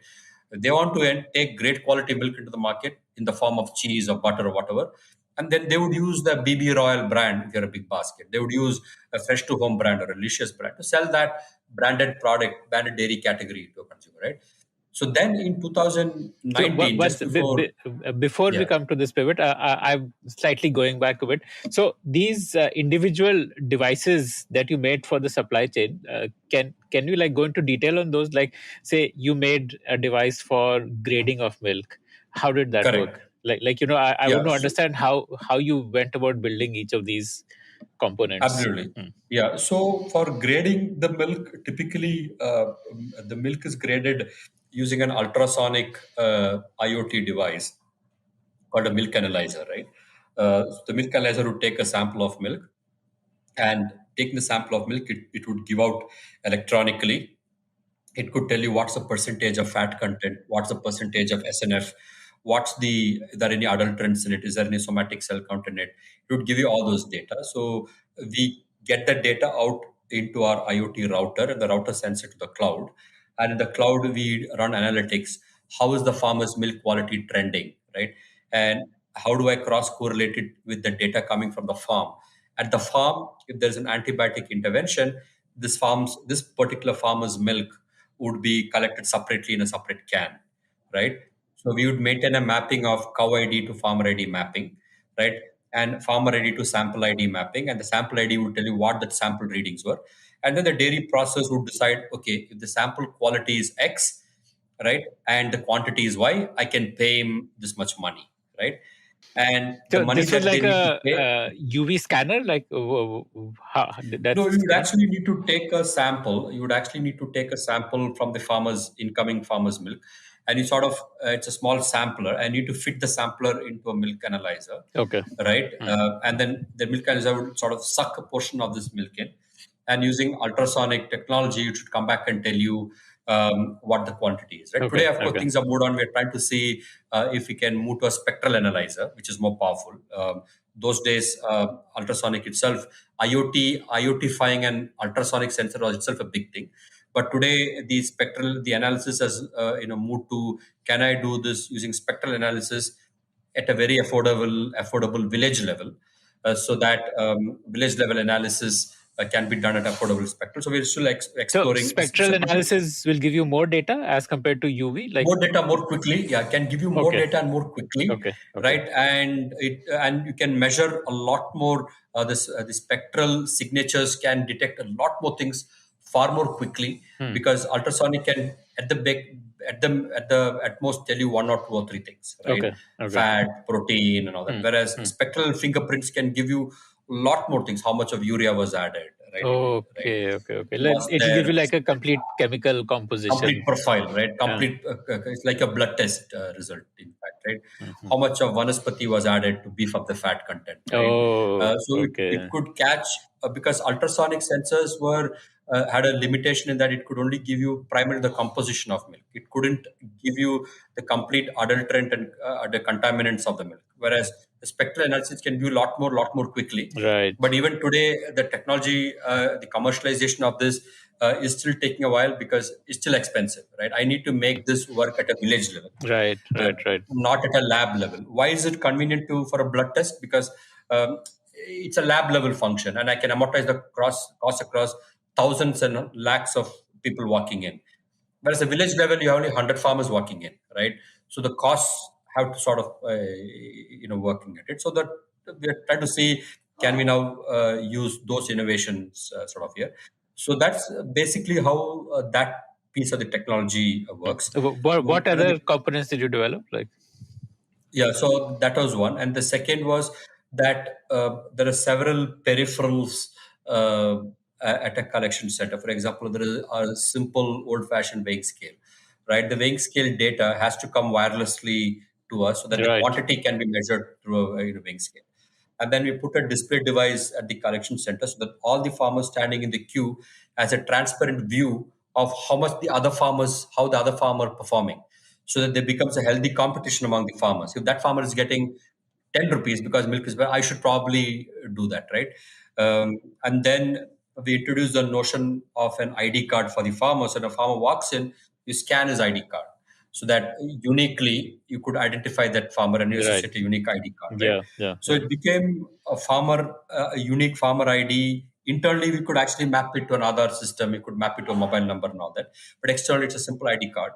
A: They want to take great quality milk into the market in the form of cheese or butter or whatever, and then they would use the BB Royal brand if you're a big basket. They would use a Fresh to Home brand or a Licious brand to sell that branded product, branded dairy category to a consumer, right? So then in
C: So
A: 2019, just before,
C: before we
A: yeah,
C: come to this pivot, I'm slightly going back a bit. So these individual devices that you made for the supply chain, can you like go into detail on those? Like, say you made a device for grading of milk. How did that work?
A: correct.
C: I want
A: Yeah,
C: to
A: so
C: understand how you went about building each of these components.
A: absolutely. Yeah. So for grading the milk, typically the milk is graded using an ultrasonic IoT device called a milk analyzer, right? The milk analyzer would take a sample of milk, and taking the sample of milk, it would give out electronically. It could tell you what's the percentage of fat content, what's the percentage of SNF, is there any adulterants in it, is there any somatic cell count in it. It would give you all those data. So we get the data out into our IoT router, and the router sends it to the cloud. And in the cloud, we run analytics. How is the farmer's milk quality trending, right? And how do I cross correlate it with the data coming from the farm? At the farm, if there's an antibiotic intervention, this particular farmer's milk would be collected separately in a separate can, right? So we would maintain a mapping of cow ID to farmer ID mapping, right? And farmer ID to sample ID mapping, and the sample ID would tell you what the sample readings were. And then the dairy process would decide, okay, if the sample quality is X, right, and the quantity is Y, I can pay him this much money, right? And the
C: So
A: money
C: this was
A: that they
C: like
A: need to
C: a,
A: pay,
C: UV scanner, like
A: no,
C: that's
A: you would
C: correct.
A: actually need to take a sample. You would actually need to take a sample from the farmer's incoming farmer's milk, and you sort of it's a small sampler, and you need to fit the sampler into a milk analyzer,
C: Okay.
A: right? And then the milk analyzer would sort of suck a portion of this milk in, and using ultrasonic technology, it should come back and tell you what the quantity is. Right.
C: Okay.
A: Today, of course,
C: Okay.
A: things have moved on. We're trying to see if we can move to a spectral analyzer, which is more powerful. Those days, ultrasonic itself, IoTifying an ultrasonic sensor was itself a big thing. But today, the analysis has moved to, can I do this using spectral analysis at a very affordable village level, so that village level analysis can be done at affordable spectrum. So we're still
C: So
A: exploring. It's
C: spectral
A: a pretty
C: analysis will give you more data as compared to UV. Like,
A: more data more quickly. Yeah, can give you more
C: okay.
A: data and more quickly,
C: Okay. Okay.
A: right? And you can measure a lot more. The spectral signatures can detect a lot more things far more quickly, because ultrasonic can at most tell you one or two or three things, right?
C: Okay. Okay.
A: Fat, protein, and all that. Whereas spectral fingerprints can give you a lot more things. How much of urea was added, right? Right?
C: Okay. Okay. Okay.
A: Was
C: It'll give
A: there
C: you like a complete chemical
A: complete
C: composition.
A: profile, right?
C: Yeah.
A: Complete, it's like a blood test result, in fact, right? How much of vanaspati was added to beef up the fat content, right?
C: Oh.
A: So it
C: Okay.
A: could catch, because ultrasonic sensors had a limitation in that it could only give you primarily the composition of milk. It couldn't give you the complete adulterant and the contaminants of the milk. Whereas the spectral analysis can do a lot more quickly.
C: Right.
A: But even today, the technology, the commercialization of this is still taking a while, because it's still expensive, right? I need to make this work at a village level,
C: Right.
A: uh,
C: Right. Right.
A: not at a lab level. Why is it convenient for a blood test? Because it's a lab level function, and I can amortize the cost across thousands and lakhs of people walking in. Whereas a village level, you have only 100 farmers walking in, right? So the costs have to sort of, working at it. So that we're trying to see, can we now use those innovations sort of here? So that's basically how that piece of the technology works.
C: What
A: One of
C: other
A: the
C: components did you develop? Like,
A: Yeah, so that was one. And the second was that there are several peripherals at a collection center. For example, there is a simple old fashioned weighing scale, right? The weighing scale data has to come wirelessly to us so that the
C: right.
A: quantity can be measured through a weighing scale. And then we put a display device at the collection center so that all the farmers standing in the queue has a transparent view of how the other farmer performing, so that there becomes a healthy competition among the farmers. If that farmer is getting 10 rupees because milk is better, I should probably do that, right? And then we introduced the notion of an ID card for the farmer. So when a farmer walks in, you scan his ID card so that uniquely you could identify that farmer and you
C: Right.
A: associate a unique ID card, right?
C: Yeah. Yeah.
A: So it became a unique farmer ID. Internally, we could actually map it to another system. We could map it to a mobile number and all that. But externally, it's a simple ID card,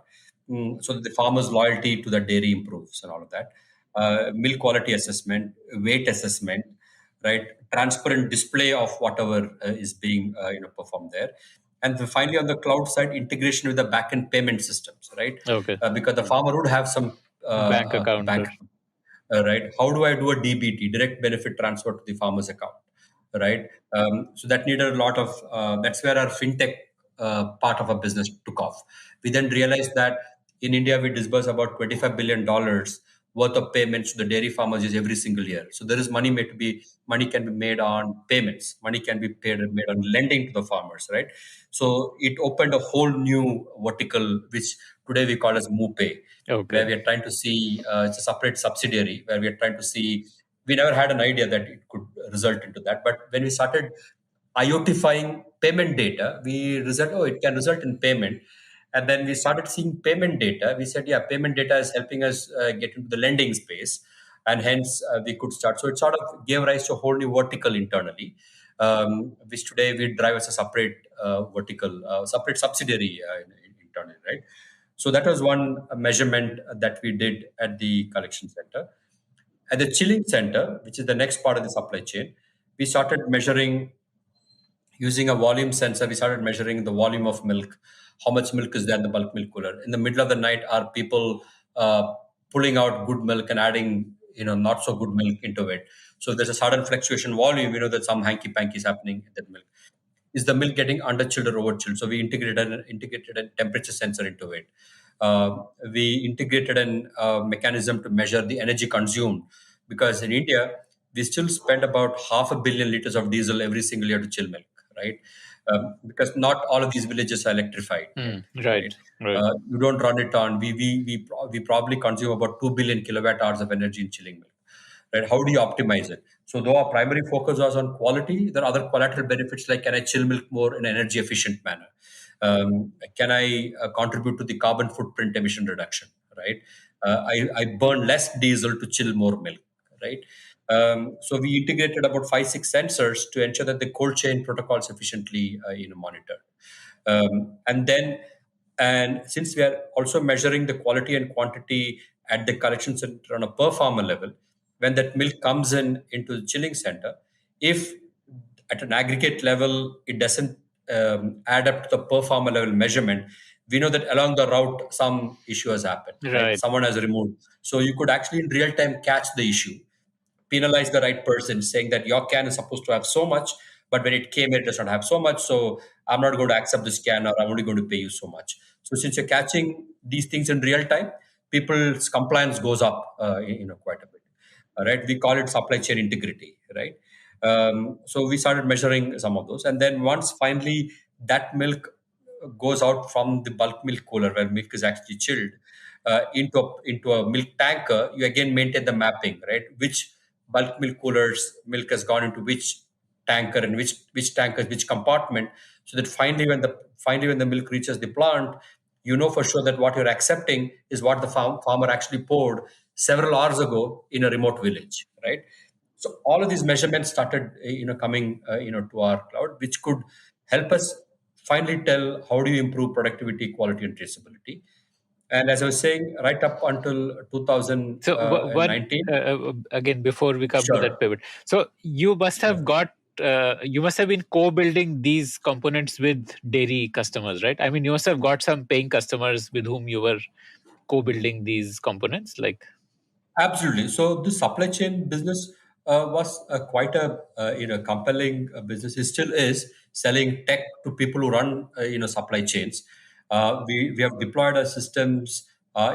A: so that the farmer's loyalty to the dairy improves and all of that. Milk quality assessment, weight assessment, right? Transparent display of whatever is being performed there. And then finally, on the cloud side, integration with the backend payment systems, right?
C: Okay.
A: Because the farmer would have some
C: Bank account.
A: bank account, right? How do I do a DBT, direct benefit transfer to the farmer's account, right? So that needed a lot of, that's where our fintech part of our business took off. We then realized that in India, we disburse about $25 billion worth of payments to the dairy farmers is every single year. So there is money can be made on payments, money can be made on lending to the farmers, right? So it opened a whole new vertical, which today we call as MooPay, where we
C: Okay.
A: are trying to see, it's a separate subsidiary where we are trying to see, we never had an idea that it could result into that. But when we started IoTifying payment data, we result, oh, it can result in payment. And then we started seeing payment data. We said, yeah, payment data is helping us get into the lending space. And hence we could start. So it sort of gave rise to a whole new vertical internally, which today we drive as a separate vertical, separate subsidiary internally, right? So that was one measurement that we did at the collection center. At the chilling center, which is the next part of the supply chain, we started measuring using a volume sensor. We started measuring the volume of milk, how much milk is there in the bulk milk cooler. In the middle of the night, are people pulling out good milk and adding, not so good milk into it? So there's a sudden fluctuation volume. We know that some hanky panky is happening in that milk. Is the milk getting underchilled or overchilled? So we integrated a temperature sensor into it. We integrated a mechanism to measure the energy consumed, because in India we still spend about 500,000,000 liters of diesel every single year to chill milk, right? Because not all of these villages are electrified yet,
C: Right.
A: right?
C: Right.
A: You don't run it on. We probably consume about 2 billion kilowatt hours of energy in chilling milk, right? How do you optimize it? So though our primary focus was on quality, there are other collateral benefits like, can I chill milk more in an energy efficient manner? Can I contribute to the carbon footprint emission reduction, right? I burn less diesel to chill more milk, right? So we integrated about 5, 6 sensors to ensure that the cold chain protocol is efficiently monitored. And then, and since we are also measuring the quality and quantity at the collection center on a per farmer level, when that milk comes into the chilling center, if at an aggregate level it doesn't add up to the per farmer level measurement, we know that along the route some issue has happened, right?
C: Right.
A: Someone has removed. So you could actually in real time catch the issue, penalize the right person, saying that your can is supposed to have so much, but when it came, it does not have so much. So I'm not going to accept this can, or I'm only going to pay you so much. So since you're catching these things in real time, people's compliance goes up, quite a bit. All right, we call it supply chain integrity, right? So we started measuring some of those, and then once finally that milk goes out from the bulk milk cooler where milk is actually chilled into a milk tanker, you again maintain the mapping, right? Which bulk milk coolers milk has gone into which tanker, and which tankers which compartment, so that finally when the milk reaches the plant, you know for sure that what you're accepting is what the farmer actually poured several hours ago in a remote village, right? So all of these measurements started coming to our cloud, which could help us finally tell how do you improve productivity, quality, and traceability. And as I was saying, right up until
C: So one
A: 2019.
C: again, before we come to that
A: Sure.
C: pivot, so you must
A: Yeah.
C: have you must have been co-building these components with dairy customers, right? I mean, you must have got some paying customers with whom you were co-building these components, like.
A: Absolutely. So the supply chain business was quite a compelling business. It still is selling tech to people who run supply chains. We have deployed our systems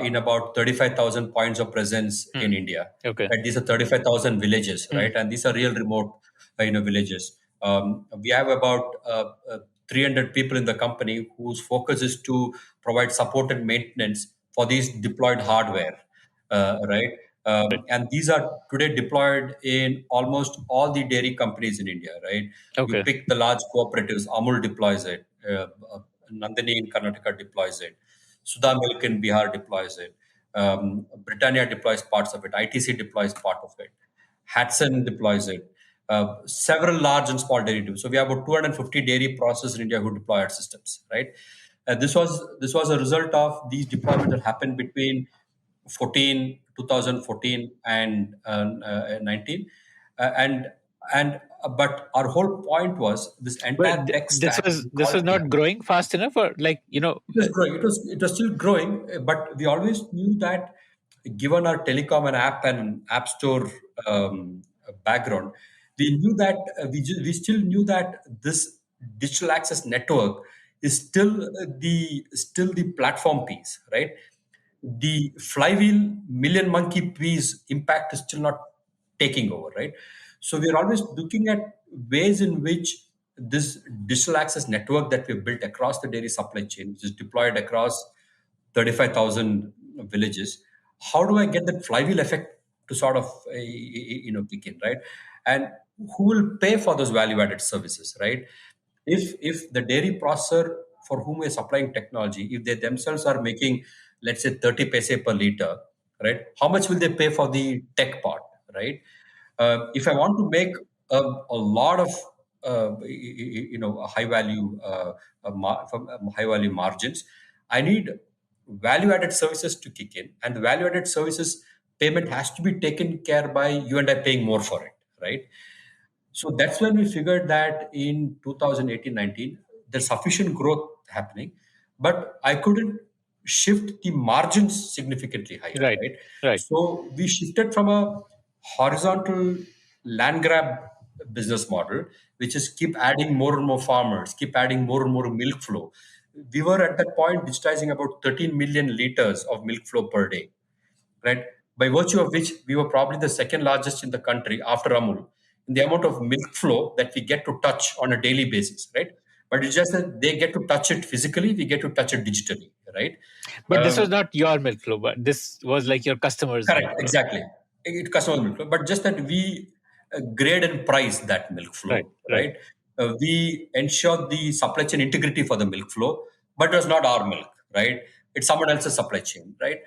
A: in about 35,000 points of presence in India.
C: Okay.
A: And these are 35,000 villages,
C: Hmm.
A: right? And these are real remote villages. We have about 300 people in the company whose focus is to provide support and maintenance for these deployed hardware, right? And these are today deployed in almost all the dairy companies in India, right? You
C: Okay.
A: pick the large cooperatives, Amul deploys it, Nandini in Karnataka deploys it, Sudha Milk in Bihar deploys it, Britannia deploys parts of it, ITC deploys part of it, Hatson deploys it. Several large and small dairy do. So we have about 250 dairy processors in India who deploy our systems, right? This was a result of these deployments that happened between 2014 and 19, and but our whole point was this entire
C: But
A: tech
C: this
A: stack.
C: was
A: We
C: this
A: call
C: was
A: it
C: not growing fast enough, or like
A: it was growing. It was still growing, but we always knew that, given our telecom and app store background, we knew that we still knew that this digital access network is still the platform piece, right? The flywheel million monkey piece impact is still not taking over, right? So we're always looking at ways in which this digital access network that we've built across the dairy supply chain, which is deployed across 35,000 villages, how do I get that flywheel effect to sort of kick in, right? And who will pay for those value added services, right? If the dairy processor for whom we're supplying technology, if they themselves are making, let's say, 30 paise per liter, right, how much will they pay for the tech part, right? If I want to make a lot of high value high value margins, I need value added services to kick in, and the value added services payment has to be taken care by you and I paying more for it, right? So that's when we figured that in 2018-19, there's sufficient growth happening, but I couldn't shift the margins significantly higher,
C: right,
A: right?
C: right.
A: So we shifted from a horizontal land grab business model, which is keep adding more and more farmers, keep adding more and more milk flow. We were at that point digitizing about 13 million liters of milk flow per day, right? By virtue of which we were probably the second largest in the country after Amul in the amount of milk flow that we get to touch on a daily basis, right? But it's just that they get to touch it physically, we get to touch it digitally, right?
C: But this was
A: Um,
C: not your milk flow, but this was like your customers' milk
A: Correct,
C: flow.
A: exactly. It customer milk flow, but just that we grade and price that milk
C: Right,
A: flow,
C: right.
A: right? We ensure the supply chain integrity for the milk flow, but it was not our milk, right? It's someone else's supply chain, right?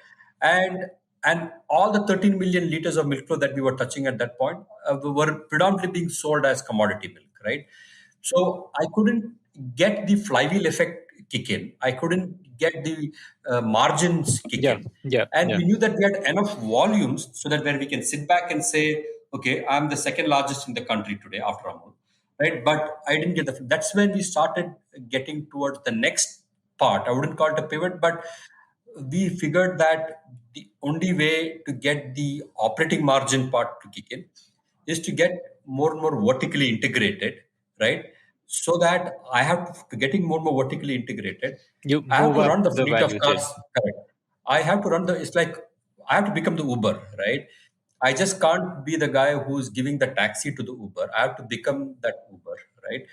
A: And and all the 13 million liters of milk flow that we were touching at that point were predominantly being sold as commodity milk, right? So I couldn't get the flywheel effect kick in. I couldn't get the margins kick
C: Yeah,
A: in.
C: yeah,
A: And
C: yeah.
A: we knew that we had enough volumes so that where we can sit back and say, okay, I'm the second largest in the country today after Amul, right? But I didn't get the. That's when we started getting towards the next part. I wouldn't call it a pivot, but we figured that the only way to get the operating margin part to kick in is to get more and more vertically integrated, right? So that I have to getting more and more vertically integrated.
C: You
A: I have
C: move
A: to
C: up
A: run the
C: the
A: fleet of
C: value
A: cars.
C: chain.
A: Correct. I have to run the. It's like I have to become the Uber, right? I just can't be the guy who's giving the taxi to the Uber. I have to become that Uber, right?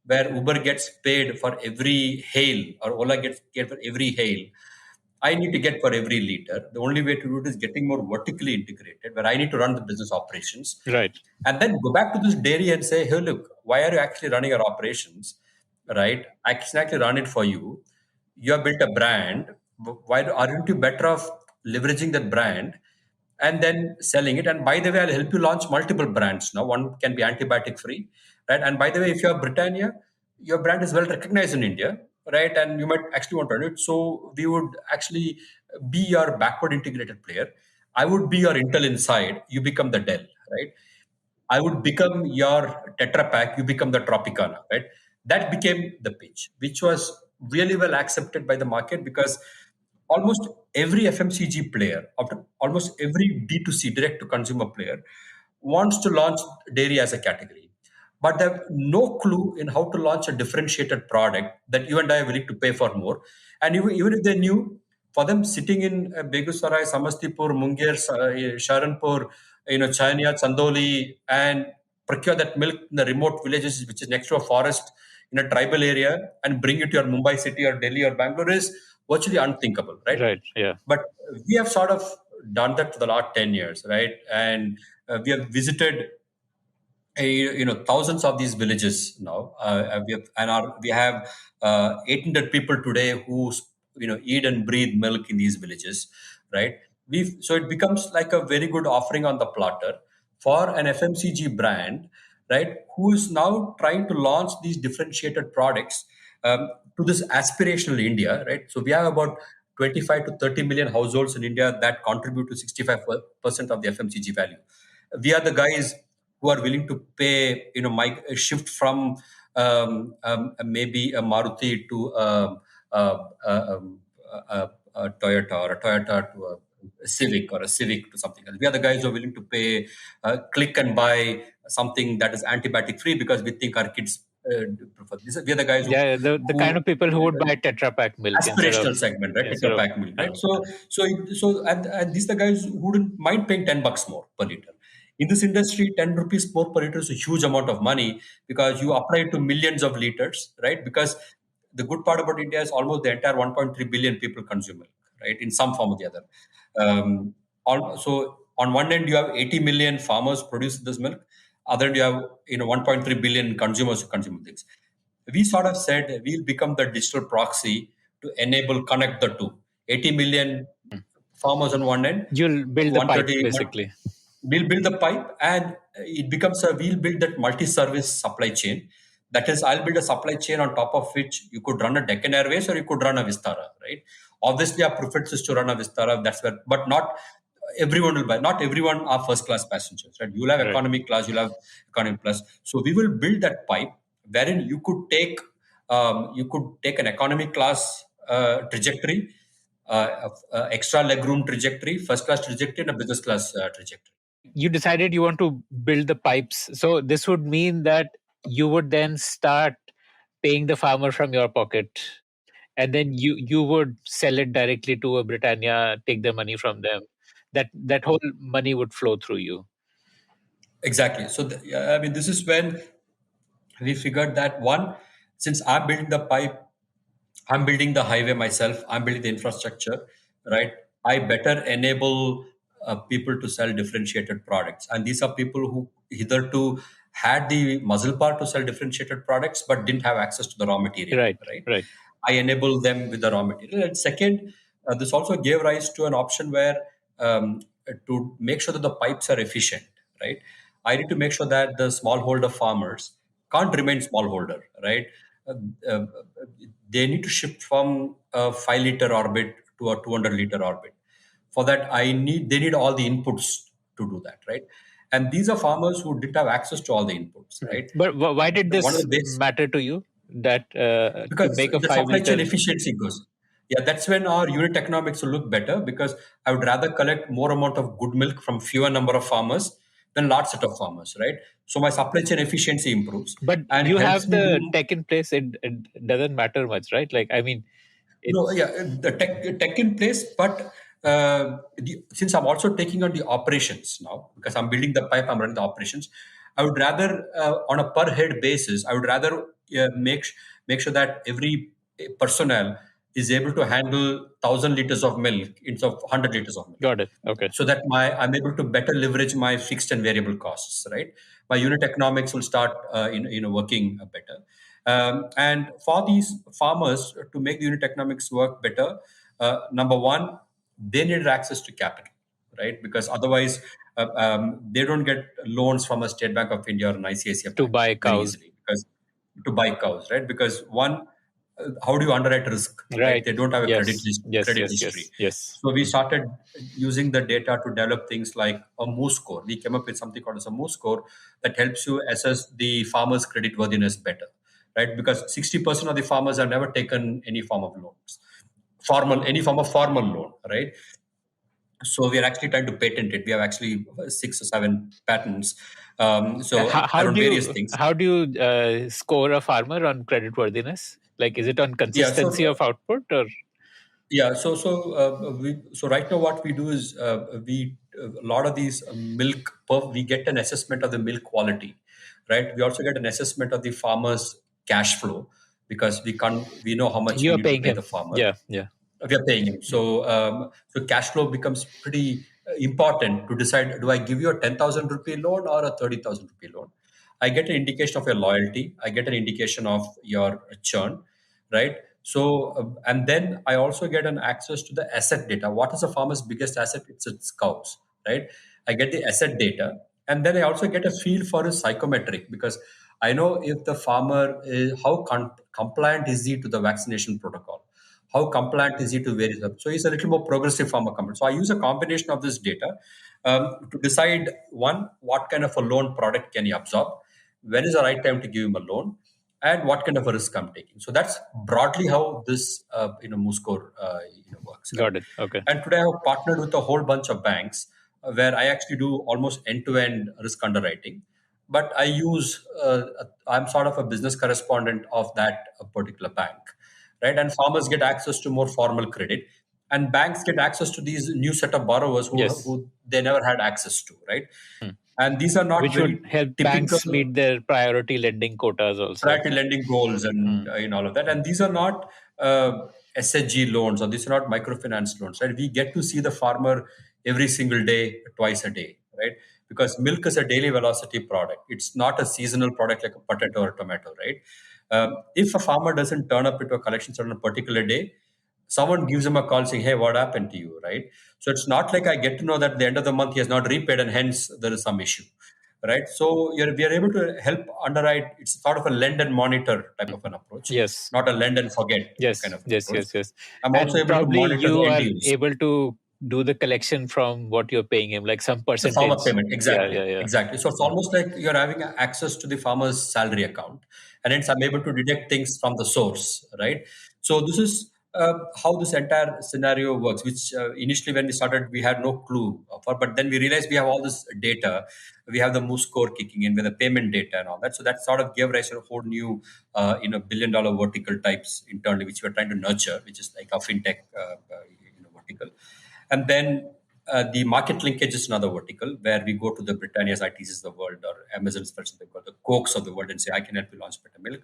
A: Where Uber gets paid for every hail or Ola gets paid for every hail. I need to get for every liter. The only way to do it is getting more vertically integrated, where I need to run the business operations,
C: Right.
A: and then go back to this dairy and say, "Hey, look, why are you actually running our operations? Right? I can actually run it for you. You have built a brand. Why aren't you better off leveraging that brand and then selling it? And by the way, I'll help you launch multiple brands now. One can be antibiotic free, right? And by the way, if you have Britannia, your brand is well recognized in India, right? And you might actually want to run it. So we would actually be your backward integrated player. I would be your Intel Inside. You become the Dell, right? I would become your Tetra Pak, you become the Tropicana, right? That became the pitch, which was really well accepted by the market because almost every FMCG player, after almost every D2C, direct to consumer player, wants to launch dairy as a category. But they have no clue in how to launch a differentiated product that you and I are willing to pay for more. And even if they knew, for them sitting in Begusarai, Samastipur, Munger, Sharanpur, Chania, Chandoli, and procure that milk in the remote villages, which is next to a forest, in a tribal area and bring it to your Mumbai city or Delhi or Bangalore is virtually unthinkable, right?
C: Right. Yeah.
A: But we have sort of done that for the last 10 years, right? And we have visited thousands of these villages now. We have 800 people today who eat and breathe milk in these villages, right? So it becomes like a very good offering on the platter for an FMCG brand, right? Who is now trying to launch these differentiated products to this aspirational India, right? So we have about 25 to 30 million households in India that contribute to 65% of the FMCG value. We are the guys who are willing to pay, my shift from maybe a Maruti to a Toyota, or a Toyota to a Civic, or a Civic to something else. We are the guys who are willing to pay, click and buy something that is antibiotic free because we think our kids prefer this. We are the guys
C: Yeah, the kind of people who would buy Tetra Pak milk
A: aspirational segment, right?
C: instead
A: Tetra
C: of
A: Pak milk, right? And these are the guys who wouldn't mind paying $10 more per liter. In this industry, 10 rupees more per liter is a huge amount of money because you apply it to millions of liters, right? Because the good part about India is almost the entire 1.3 billion people consume milk, right? In some form or the other. So on one end, you have 80 million farmers produce this milk. Other end, you have 1.3 billion consumers who consume things. We sort of said we'll become the digital proxy to connect the two. 80 million farmers on one end,
C: you'll build the pipe
A: 130.
C: basically.
A: We'll build the pipe, and we'll build that multi-service supply chain. That is, I'll build a supply chain on top of which you could run a Deccan Airways or you could run a Vistara, right? Obviously, our preference is to run a Vistara. That's where, but not everyone will buy. Not everyone are first-class passengers, right? You'll have
C: Right.
A: economy class, you'll have economy plus. So we will build that pipe wherein you could take an economy class trajectory, extra legroom trajectory, first-class trajectory, and a business class trajectory.
C: You decided you want to build the pipes. So this would mean that you would then start paying the farmer from your pocket, and then you would sell it directly to a Britannia, take the money from them. That whole money would flow through you.
A: Exactly. So, this is when we figured that one, since I'm building the pipe, I'm building the highway myself, I'm building the infrastructure, right? I better enable people to sell differentiated products. And these are people who hitherto had the muscle power to sell differentiated products, but didn't have access to the raw material,
C: Right.
A: I enable them with the raw material. And second, this also gave rise to an option where to make sure that the pipes are efficient, right? I need to make sure that the smallholder farmers can't remain smallholder, right? Uh, uh, they need to shift from a 5-liter orbit to a 200-liter orbit. For that, they need all the inputs to do that, right? And these are farmers who didn't have access to all the inputs, right?
C: But why did
A: One of
C: this
A: the base,
C: matter to you? That to
A: because
C: make a
A: the
C: 5
A: supply chain
C: liter.
A: efficiency goes. Yeah, that's when our unit economics will look better because I would rather collect more amount of good milk from fewer number of farmers than large set of farmers, right? So my supply chain efficiency improves
C: But
A: and
C: you
A: helps
C: have
A: me
C: the
A: do.
C: tech in place. It doesn't matter much, right? Like, I mean,
A: No,
C: it's
A: yeah, the tech in place, but since I'm also taking on the operations now, because I'm building the pipe, I'm running the operations. I would rather, on a per head basis, I would rather make sure that every personnel is able to handle 1,000 liters of milk instead of 100 liters of milk,
C: got it. Okay.
A: so that I'm able to better leverage my fixed and variable costs, right? My unit economics will start working better. And for these farmers to make the unit economics work better, number one, they need access to capital, right? Because otherwise, they don't get loans from a State Bank of India or an ICICI
C: To
A: bank
C: buy
A: very
C: cows.
A: easily, because to buy cows, right? Because one, how do you underwrite risk, right?
C: Right.
A: They don't have a
C: Yes.
A: credit history.
C: Yes.
A: So we started using the data to develop things like a moose score. We came up with something called as a moose score that helps you assess the farmer's credit worthiness better, right? Because 60% of the farmers have never taken any form of loans, any form of formal loan, right? So we are actually trying to patent it. We have actually 6 or 7 patents. Around various things.
C: How do you score a farmer on credit worthiness? Like, is it on
A: Yeah.
C: consistency of output or?
A: Yeah, so right now what we do is we a lot of these we get an assessment of the milk quality, right? We also get an assessment of the farmers cash flow, because we know how much we
C: You're
A: need to
C: paying
A: pay the
C: him.
A: farmer.
C: Yeah, yeah.
A: We are paying him. So cash flow becomes pretty important to decide: do I give you a 10,000 rupee loan or a 30,000 rupee loan? I get an indication of your loyalty. I get an indication of your churn, right? And then I also get an access to the asset data. What is a farmer's biggest asset? It's its cows, right? I get the asset data, and then I also get a feel for his psychometric, because I know if the farmer is how compliant is he to the vaccination protocol, how compliant is he to various. So he's a little more progressive farmer company. So I use a combination of this data to decide, one, what kind of a loan product can he absorb, when is the right time to give him a loan, and what kind of a risk I'm taking. So that's broadly how this MooScore works. Right?
C: Got it. Okay.
A: And today I have partnered with a whole bunch of banks where I actually do almost end-to-end risk underwriting. But I'm sort of a business correspondent of that particular bank, right? And farmers get access to more formal credit, and banks get access to these new set of borrowers
C: Yes.
A: who they never had access to, right? And these are not
C: Which would
A: very
C: help
A: typical
C: banks meet their priority lending quotas also.
A: priority lending goals and in all of that. And these are not SHG loans, or these are not microfinance loans, right? We get to see the farmer every single day, twice a day, right? Because milk is a daily velocity product. It's not a seasonal product like a potato or a tomato, right? If a farmer doesn't turn up into a collection center on a particular day, someone gives him a call saying, "Hey, what happened to you?" Right? So it's not like I get to know that at the end of the month he has not repaid and hence there is some issue, right? So we are able to help underwrite. It's sort of a lend and monitor type of an approach,
C: Yes.
A: not a lend and forget kind
C: Yes.
A: of an
C: Yes.
A: approach.
C: Yes. Yes.
A: I'm also
C: And
A: able to
C: probably
A: monitor the
C: you
A: end
C: are
A: use.
C: able to do the collection from what you're paying him, like some
A: The farmer
C: percentage.
A: payment,
C: Yeah.
A: exactly,
C: Yeah. Yeah.
A: exactly. So it's almost like you're having access to the farmer's salary account, and hence I'm able to detect things from the source, right? So this is how this entire scenario works. Which initially, when we started, we had no clue for, but then we realized we have all this data. We have the Moose score kicking in with the payment data and all that. So that sort of gave rise to a whole new, billion-dollar vertical types internally, which we're trying to nurture, which is like a fintech, vertical. And then the market linkage is another vertical where we go to the Britannia's, ITCs of the world, or Amazon's, the Cokes of the world, and say, I can help you launch better milk,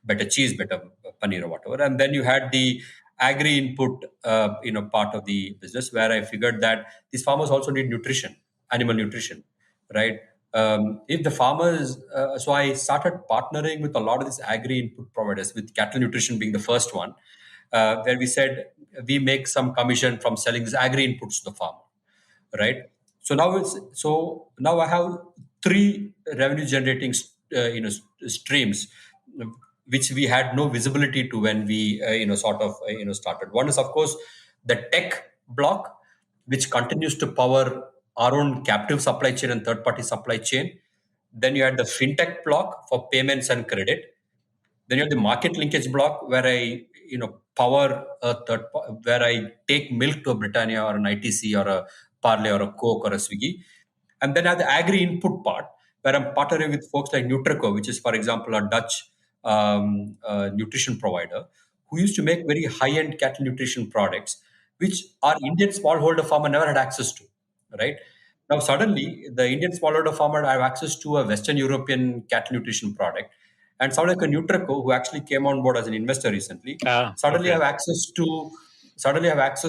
A: better cheese, better paneer, or whatever. And then you had the agri input, part of the business, where I figured that these farmers also need nutrition, animal nutrition, right? If the farmers, so I started partnering with a lot of these agri input providers, with cattle nutrition being the first one, where we said we make some commission from selling these agri inputs to the farmer, right? So now I have three revenue generating streams, which we had no visibility to when we started. One is, of course, the tech block, which continues to power our own captive supply chain and third party supply chain. Then you had the fintech block for payments and credit. Then you have the market linkage block, where I power where I take milk to a Britannia or an ITC or a Parley or a Coke or a Swiggy. And then I have the agri input part, where I'm partnering with folks like Nutrico, which is, for example, a Dutch nutrition provider who used to make very high end cattle nutrition products, which our Indian smallholder farmer never had access to, right? Now, suddenly, the Indian smallholder farmer have access to a Western European cattle nutrition product, and someone like a Nutrico, who actually came on board as an investor recently, suddenly
C: Okay.
A: have access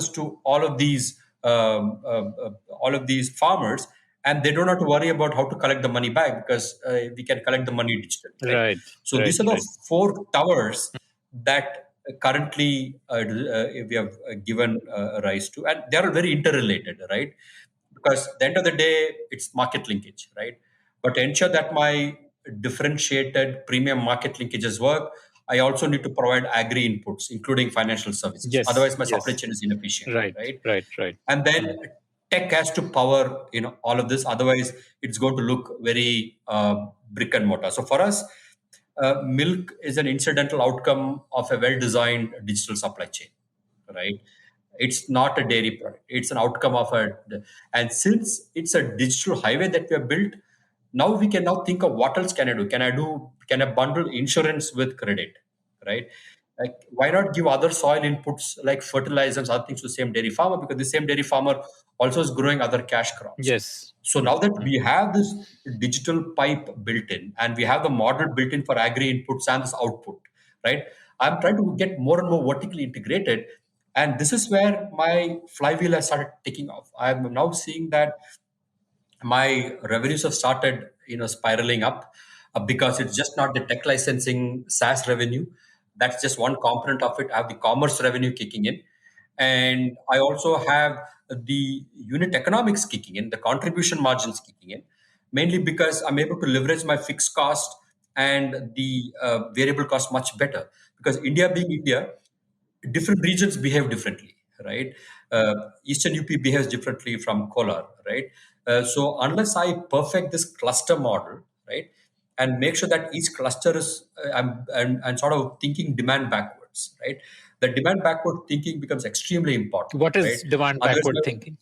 A: to all of these farmers, and they don't have to worry about how to collect the money back, because we can collect the money digitally, right?
C: Right.
A: So
C: Right.
A: these are the
C: Right.
A: four towers that currently we have given rise to, and they are very interrelated, right? Because at the end of the day, it's market linkage, right? But to ensure that my differentiated premium market linkages work, I also need to provide agri inputs, including financial services.
C: Yes.
A: Otherwise, my supply
C: Yes.
A: chain is inefficient,
C: Right.
A: right?
C: Right. Right.
A: And then tech has to power, all of this. Otherwise, it's going to look very brick and mortar. So for us, milk is an incidental outcome of a well-designed digital supply chain, right? It's not a dairy product. It's an outcome of and since it's a digital highway that we have built, now we can now think of what else can I do? Can I bundle insurance with credit, right? Like, why not give other soil inputs like fertilizers, other things to the same dairy farmer? Because the same dairy farmer also is growing other cash crops.
C: Yes.
A: So now that we have this digital pipe built in and we have the model built in for agri inputs and this output, right? I'm trying to get more and more vertically integrated. And this is where my flywheel has started taking off. I'm now seeing that my revenues have started spiraling up, because it's just not the tech licensing SaaS revenue. That's just one component of it. I have the commerce revenue kicking in, and I also have the unit economics kicking in, the contribution margins kicking in, mainly because I'm able to leverage my fixed cost and the variable cost much better. Because India being India, different regions behave differently, right? Eastern UP behaves differently from Kolar, right? So unless I perfect this cluster model, right, and make sure that each cluster is, and sort of thinking demand backwards, right? The demand backward thinking becomes extremely important,
C: What
A: right?
C: is demand
A: Otherwise,
C: backward thinking?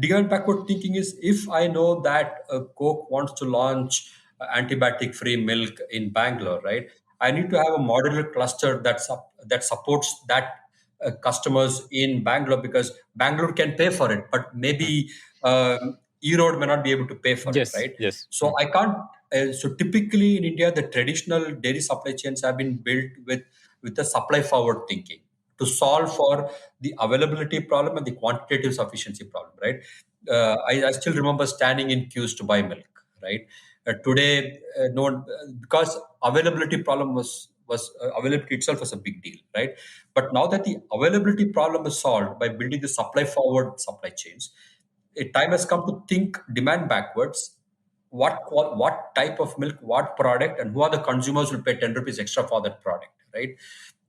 A: demand backward thinking is, if I know that Coke wants to launch antibiotic free milk in Bangalore, right? I need to have a modular cluster that supports that customers in Bangalore, because Bangalore can pay for it, but maybe Erode may not be able to pay for it,
C: Yes,
A: right?
C: yes.
A: So I can't. So typically in India, the traditional dairy supply chains have been built with the supply forward thinking to solve for the availability problem and the quantitative sufficiency problem, right? I still remember standing in queues to buy milk, right? Today, no one, because availability problem was availability itself was a big deal, right? But now that the availability problem is solved by building the supply forward supply chains, a time has come to think demand backwards. What type of milk, what product, and who are the consumers who will pay 10 rupees extra for that product, right?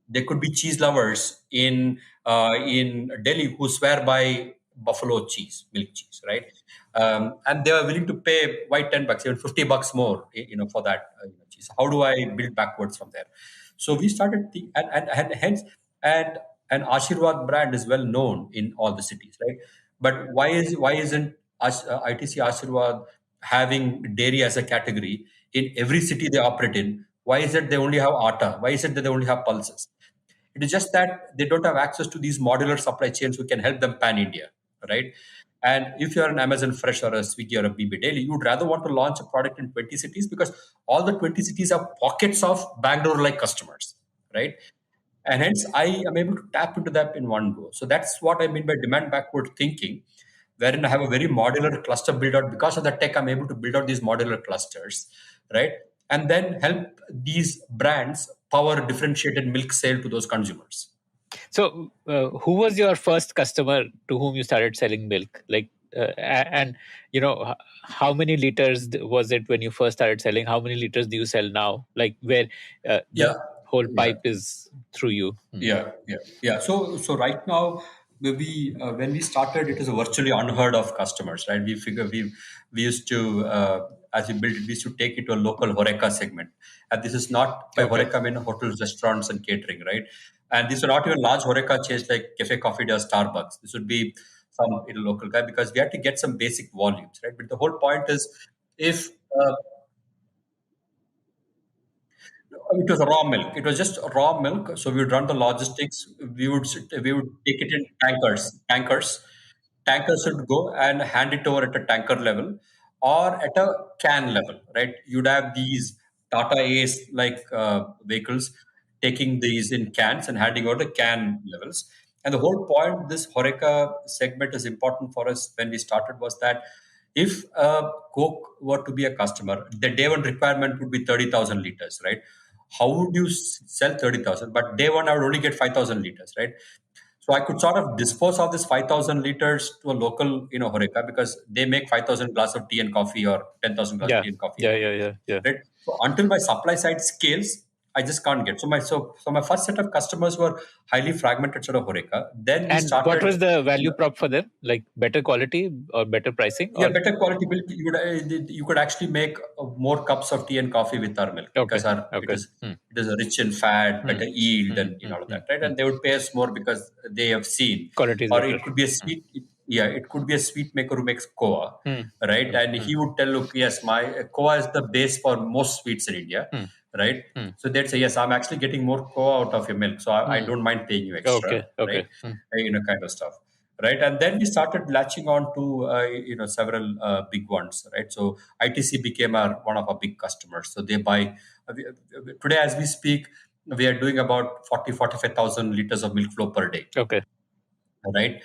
A: There could be cheese lovers in Delhi who swear by buffalo cheese, milk cheese, right? And they are willing to pay why $10, even $50 more, for that cheese. How do I build backwards from there? So we started and hence and an Ashirwad brand is well known in all the cities, right? But why isn't ITC Ashirwad having dairy as a category in every city they operate in? Why is it they only have atta? Why is it that they only have pulses? It is just that they don't have access to these modular supply chains who can help them pan India, right? And if you're an Amazon Fresh or a Swiggy or a BB Daily, you'd rather want to launch a product in 20 cities, because all the 20 cities have pockets of Bangalore-like customers, right? And hence I am able to tap into that in one go. So that's what I mean by demand backward thinking, wherein I have a very modular cluster build out. Because of the tech, I'm able to build out these modular clusters, right? And then help these brands power differentiated milk sale to those consumers.
C: So, who was your first customer to whom you started selling milk? Like, and how many liters was it when you first started selling? How many liters do you sell now? Like, where
A: Yeah.
C: the whole
A: Yeah.
C: pipe is through you?
A: Yeah. So right now, when we started, it was virtually unheard of customers, right? We used to, as we built it, we used to take it to a local horeca segment, and this is not by
C: Okay.
A: horeca I mean hotels, restaurants, and catering, right? And these are not even large horeca chains like Cafe Coffee Day or Starbucks. This would be some local guy, because we had to get some basic volumes, right? But the whole point is, if it was raw milk. It was just raw milk. So we would run the logistics. We would take it in tankers. Tankers would go and hand it over at a tanker level or at a can level, right? You'd have these Tata Ace like vehicles taking these in cans and handing over the can levels. And the whole point this Horeca segment is important for us when we started was that if Coke were to be a customer, the day one requirement would be 30,000 liters, right? How would you sell 30,000? But day one, I would only get 5,000 liters, right? So I could sort of dispose of this 5,000 liters to a local, Horeca, because they make 5,000 glass of tea and coffee or 10,000 glass of
C: Yeah.
A: tea and coffee
C: Yeah.
A: every
C: Yeah.
A: day,
C: Yeah. Yeah.
A: right? So until my supply side scales, I just can't get. So my first set of customers were highly fragmented sort of Horeca. Then we
C: And what
A: started.
C: was the value prop for them? Like better quality or better pricing?
A: Yeah,
C: Or
A: better quality milk. You could actually make more cups of tea and coffee with our milk, because
C: okay.
A: our
C: Okay.
A: it is rich in fat, better yield, and all of that, right?
C: Hmm.
A: And they would pay us more because they have seen,
C: Quality is
A: or
C: better.
A: it could be a sweet. Yeah, it could be a sweet maker who makes koa,
C: Hmm.
A: right? And he would tell, look, yes, my koa is the base for most sweets in India. right?
C: Hmm.
A: So they'd say, yes, I'm actually getting more co out of your milk, so I don't mind paying you extra,
C: Okay.
A: right? Kind of stuff, right? And then we started latching on to several big ones, right? So ITC became one of our big customers. So they buy today as we speak. We are doing about 45,000 liters of milk flow per day,
C: Okay.
A: right?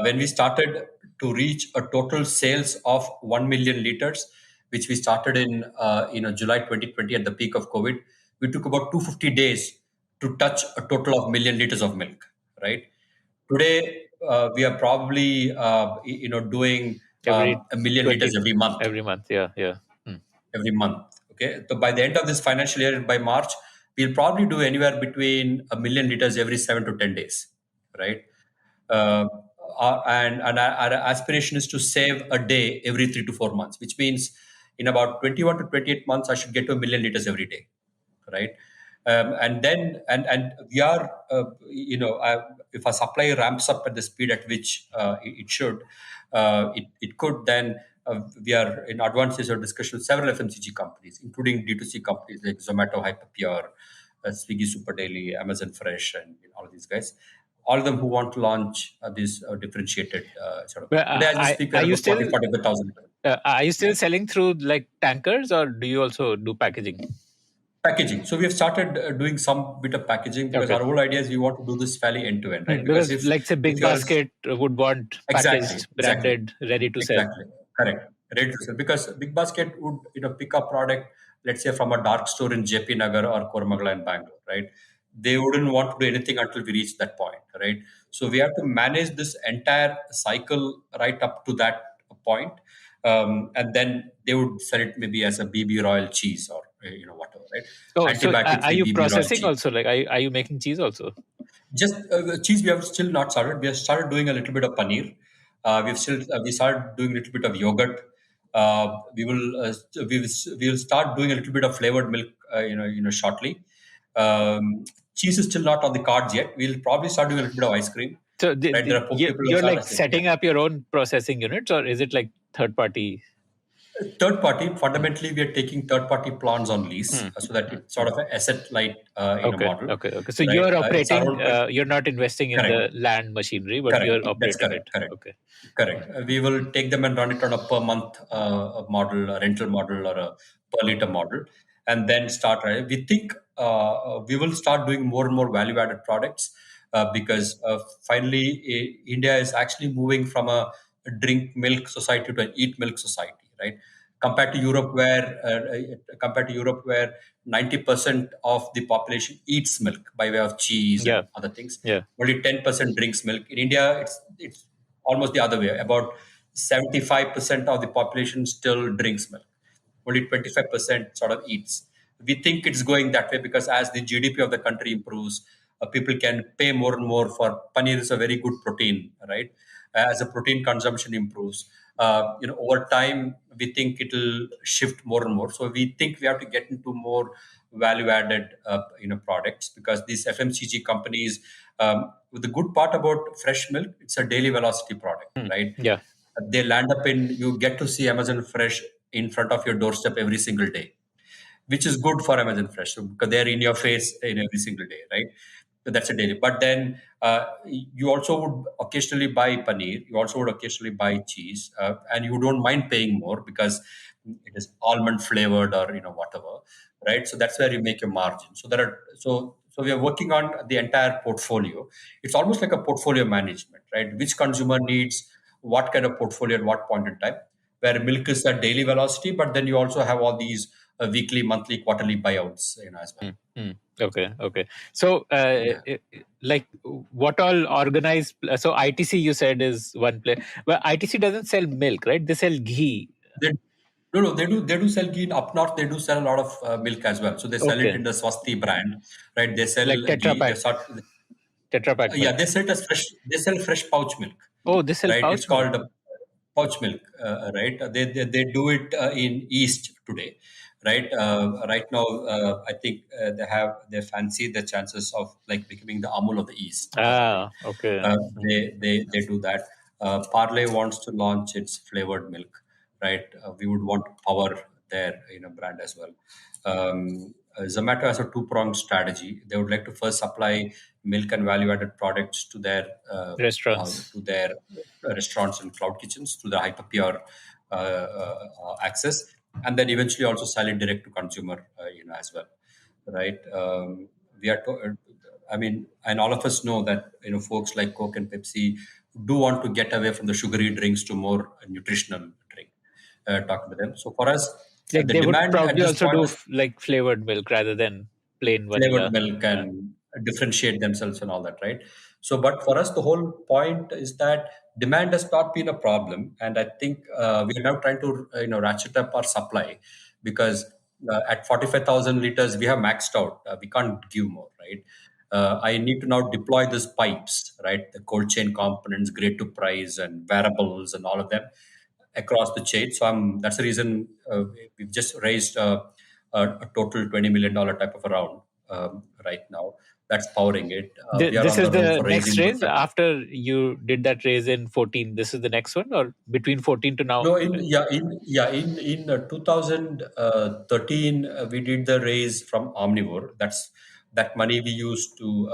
A: When we started to reach a total sales of 1 million liters, which we started in July 2020 at the peak of COVID, we took about 250 days to touch a total of million liters of milk, right? Today, we are probably doing
C: Every
A: a million
C: 20
A: liters every month,
C: every month. Yeah. Hmm.
A: every month. Okay, so by the end of this financial year, by March, we'll probably do anywhere between a million liters every 7 to 10 days, right? Uh, and our aspiration is to save a day every 3 to 4 months, which means in about 21 to 28 months, I should get to a million liters every day, right? And then and we are if our supply ramps up at the speed at which it should, it could then we are in advanced stage of discussion with several FMCG companies, including D2C companies like Zomato, Hyperpure, Swiggy Super Daily, Amazon Fresh, and all of these guys. All of them who want to launch this differentiated sort of.
C: But
A: Today, as we speak, we're
C: are you
A: about
C: still
A: 45,000.
C: selling through like tankers, or do you also do packaging?
A: Packaging. So we have started doing some bit of packaging because
C: Okay.
A: our whole idea is we want to do this fairly end to end, right? Because
C: Because like say
A: if
C: Big
A: you're
C: Basket would want
A: exactly,
C: packaged,
A: exactly,
C: branded, ready to sell.
A: exactly, correct, ready to sell. Because Big Basket would pick up product, let's say from a dark store in JP Nagar or Koramangala in Bangalore, right? They wouldn't want to do anything until we reach that point, right? So we have to manage this entire cycle right up to that point, and then they would sell it maybe as a BB Royal cheese or whatever, right?
C: Oh, so
A: Antibiotic
C: are
A: free
C: you
A: BB Royal
C: processing
A: cheese.
C: also? Like, are you making cheese also?
A: Just cheese, we have still not started. We have started doing a little bit of paneer. We started doing a little bit of yogurt. We will start doing a little bit of flavored milk. Shortly. Cheese is still not on the cards yet. We'll probably start doing a little bit of ice cream.
C: So
A: Right, there are people who have
C: you're like
A: started saying, yeah.
C: setting up your own processing units, or is it like third party?
A: Third party, fundamentally, we are taking third party plants on lease so that it's sort of an asset light model.
C: Okay. So
A: Right?
C: you're
A: It's our
C: operating.
A: own.
C: You're not investing in
A: Correct.
C: the land machinery, but
A: Correct.
C: you're
A: That's
C: operating
A: correct.
C: it.
A: Correct.
C: Okay.
A: Correct. We will take them and run it on a per month model, a rental model, or a per liter model, and then start. Right? We think we will start doing more and more value added products because finally India is actually moving from a drink milk society to an eat milk society, right? Compared to Europe where 90% of the population eats milk by way of cheese
C: Yeah.
A: and other things.
C: Yeah.
A: Only 10% drinks milk. In India, it's almost the other way. About 75% of the population still drinks milk. Only 25% sort of eats. We think it's going that way because as the GDP of the country improves, people can pay more and more for paneer. Is a very good protein, right? As the protein consumption improves, over time we think it'll shift more and more. So we think we have to get into more value-added, products because these FMCG companies. The good part about fresh milk, it's a daily velocity product, right?
C: Yeah.
A: They land up you get to see Amazon Fresh in front of your doorstep every single day, which is good for Amazon Fresh because they're in your face in every single day, right? So that's a daily. But then you also would occasionally buy paneer. You also would occasionally buy cheese, and you don't mind paying more because it is almond flavored or whatever, right? So that's where you make your margin. So we are working on the entire portfolio. It's almost like a portfolio management, right? Which consumer needs what kind of portfolio at what point in time. Where milk is at daily velocity, but then you also have all these weekly, monthly, quarterly buyouts, as well.
C: Okay. So,
A: Yeah.
C: like, what all organized? So, ITC you said is one place. Well, ITC doesn't sell milk, right? They sell ghee.
A: They, no, they do. They do sell ghee in up north. They do sell a lot of milk as well. So they sell it
C: Okay,
A: in the Swasti brand, right? They sell
C: like Tetra
A: ghee.
C: Pak, Tetra Pak
A: Yeah,
C: milk.
A: they sell it as fresh. They sell fresh pouch milk,
C: Oh, they sell
A: right? It's
C: pouch milk.
A: called pouch milk, right? They do it in East today, right? Right now, I think they fancy the chances of like becoming the Amul of the East.
C: Ah, okay.
A: They do that. Parle wants to launch its flavored milk, right? We would want to power their brand as well. Zomato has a two-pronged strategy. They would like to first supply milk and value-added products
C: Restaurants.
A: to their restaurants and cloud kitchens through the hyperpure access, and then eventually also sell it direct to consumer, as well, right? We are, I mean, and all of us know that folks like Coke and Pepsi do want to get away from the sugary drinks to more nutritional drink. Talking to them, so for us,
C: Like
A: the
C: they would
A: demand at
C: probably
A: this
C: also
A: point
C: do
A: is
C: like flavored milk rather than plain
A: flavored
C: vanilla.
A: milk
C: Yeah.
A: and differentiate themselves and all that, right? So, but for us, the whole point is that demand has not been a problem, and I think we are now trying to ratchet up our supply because at 45,000 liters we have maxed out. We can't give more, right? I need to now deploy these pipes, right? The cold chain components, grade to price, and variables, and all of them across the chain. So that's the reason we've just raised a total $20 million type of a round right now. That's powering it. We are
C: This
A: on
C: is
A: the road
C: the
A: for
C: next
A: raising more
C: raise
A: capital.
C: after you did that raise in 14. This is the next one, or between 14 to now?
A: No, in 2013 we did the raise from Omnivore. That money we used to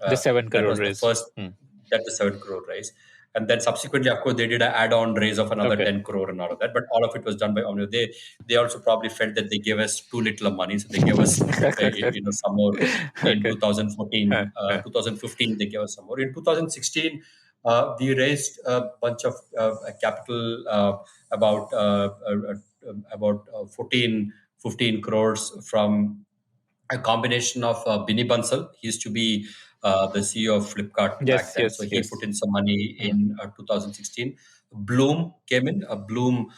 C: The 7
A: that
C: crore
A: was the
C: raise.
A: first that the 7 crore raise, and then subsequently, of course, they did an add-on raise of another
C: Okay.
A: 10 crore and all of that. But all of it was done by Omnivore. They also probably felt that they gave us too little of money, so they gave us some more in
C: Okay.
A: 2014, 2015. They gave us some more in 2016. We raised a bunch of capital, about 15 crores from a combination of Binny Bansal. He used to be the CEO of Flipkart back
C: Yes,
A: then. So
C: yes,
A: he
C: yes.
A: put in some money in 2016. Bloom came in. Bloom,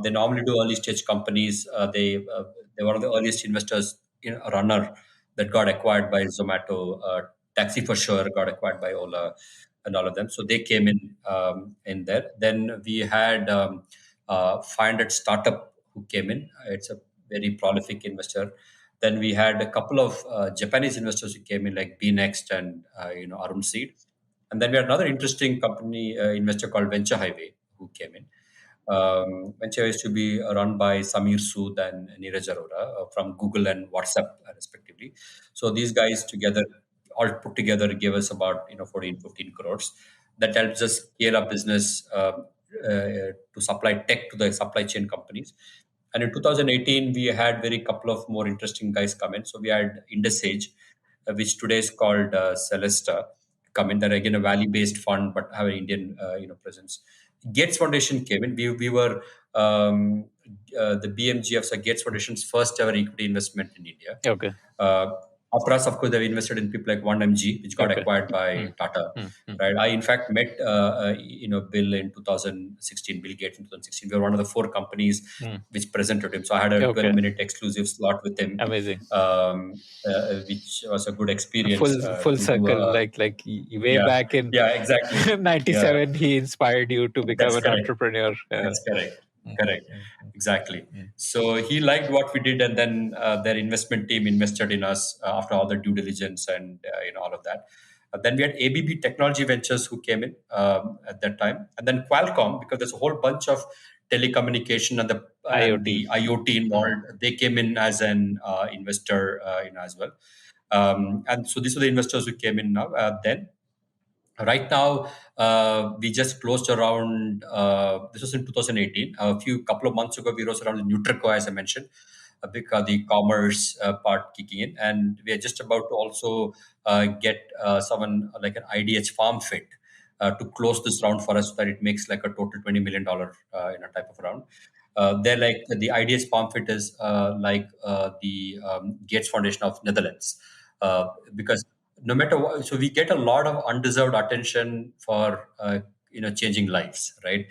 A: they normally do early stage companies. They were one of the earliest investors in a runner that got acquired by Zomato. Taxi for sure got acquired by Ola and all of them. So they came in there. Then we had 500 Startup who came in. It's a very prolific investor. Then we had a couple of Japanese investors who came in, like BNext and Arun Seed. And then we had another interesting company investor called Venture Highway who came in. Venture used to be run by Samir Sood and Neeraj Arora from Google and WhatsApp, respectively. So these guys together, all put together, gave us about 14, 15 crores. That helps us scale up business to supply tech to the supply chain companies. And in 2018, we had very couple of more interesting guys come in. So we had IndusAge, which today is called Celesta, come in. They're again a value-based fund, but have an Indian presence. Gates Foundation came in. We were the BMGF, so Gates Foundation's first ever equity investment in India.
C: Okay.
A: After us, of course, they've invested in people like 1MG, which got
C: Okay.
A: acquired by Tata. Right. I, in fact, met Bill in 2016, Bill Gates in 2016. We were one of the 4 companies which presented him. So I had a
C: Okay.
A: 12-minute exclusive slot with him.
C: Amazing.
A: Which was a good experience.
C: Full circle, like way back in
A: exactly.
C: 97, he inspired you to become
A: That's
C: an
A: correct.
C: entrepreneur.
A: That's correct. Correct. Exactly. So he liked what we did, and then their investment team invested in us after all the due diligence and all of that. Then we had ABB Technology Ventures who came in at that time, and then Qualcomm, because there's a whole bunch of telecommunication and the IoT involved. They came in as an investor, as well. And so these are the investors who came in now. Then. Right now, we just closed around. This was in 2018. Couple of months ago, we rose around the Nutrico, as I mentioned, because the commerce part kicking in, and we are just about to also get someone like an IDH Farm Fit to close this round for us, so that it makes like a total $20 million type of round. They're like the IDH Farm Fit is like the Gates Foundation of Netherlands, because no matter what, so we get a lot of undeserved attention for changing lives, right?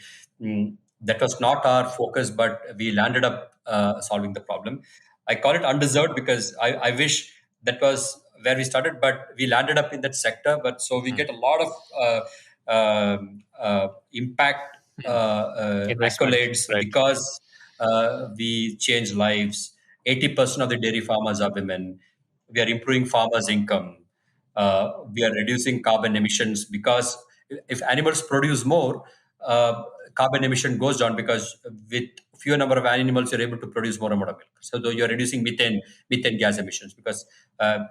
A: That was not our focus, but we landed up solving the problem. I call it undeserved because I wish that was where we started, but we landed up in that sector. But so we get a lot of impact accolades,
C: right?
A: Because we change lives. 80% of the dairy farmers are women. We are improving farmers' income. We are reducing carbon emissions, because if animals produce more, carbon emission goes down because with fewer number of animals, you're able to produce more amount of milk. So though you're reducing methane gas emissions because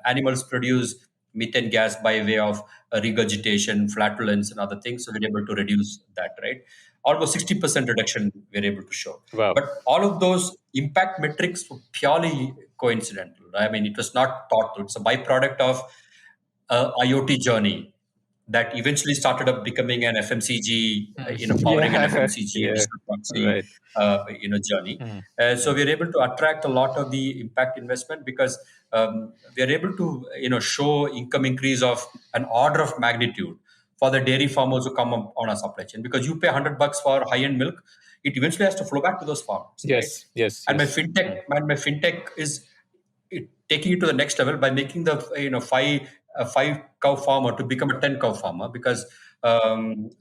A: animals produce methane gas by way of regurgitation, flatulence, and other things. So we're able to reduce that, right? Almost 60% reduction we're able to show.
C: Wow.
A: But all of those impact metrics were purely coincidental. I mean, it was not thought through. It's a byproduct of IoT journey that eventually started up becoming an FMCG, powering an FMCG
C: Yeah.
A: digital proxy,
C: Right.
A: journey. So we're able to attract a lot of the impact investment because we are able to, show income increase of an order of magnitude for the dairy farmers who come on our supply chain. Because you pay $100 for high-end milk, it eventually has to flow back to those farmers, right?
C: Yes.
A: And my fintech is taking it to the next level by making the five cow farmer to become a 10 cow farmer because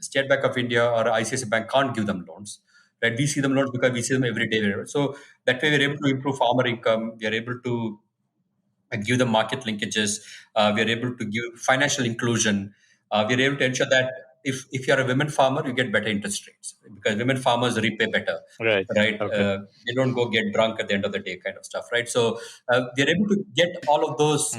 A: State Bank of India or ICICI Bank can't give them loans. Right? We see them loans because we see them every day. So that way we're able to improve farmer income. We are able to give them market linkages. We are able to give financial inclusion. We are able to ensure that if you're a women farmer, you get better interest rates because women farmers repay better,
C: Right.
A: right?
C: Okay.
A: They don't go get drunk at the end of the day, kind of stuff, right? So we are able to get all of those.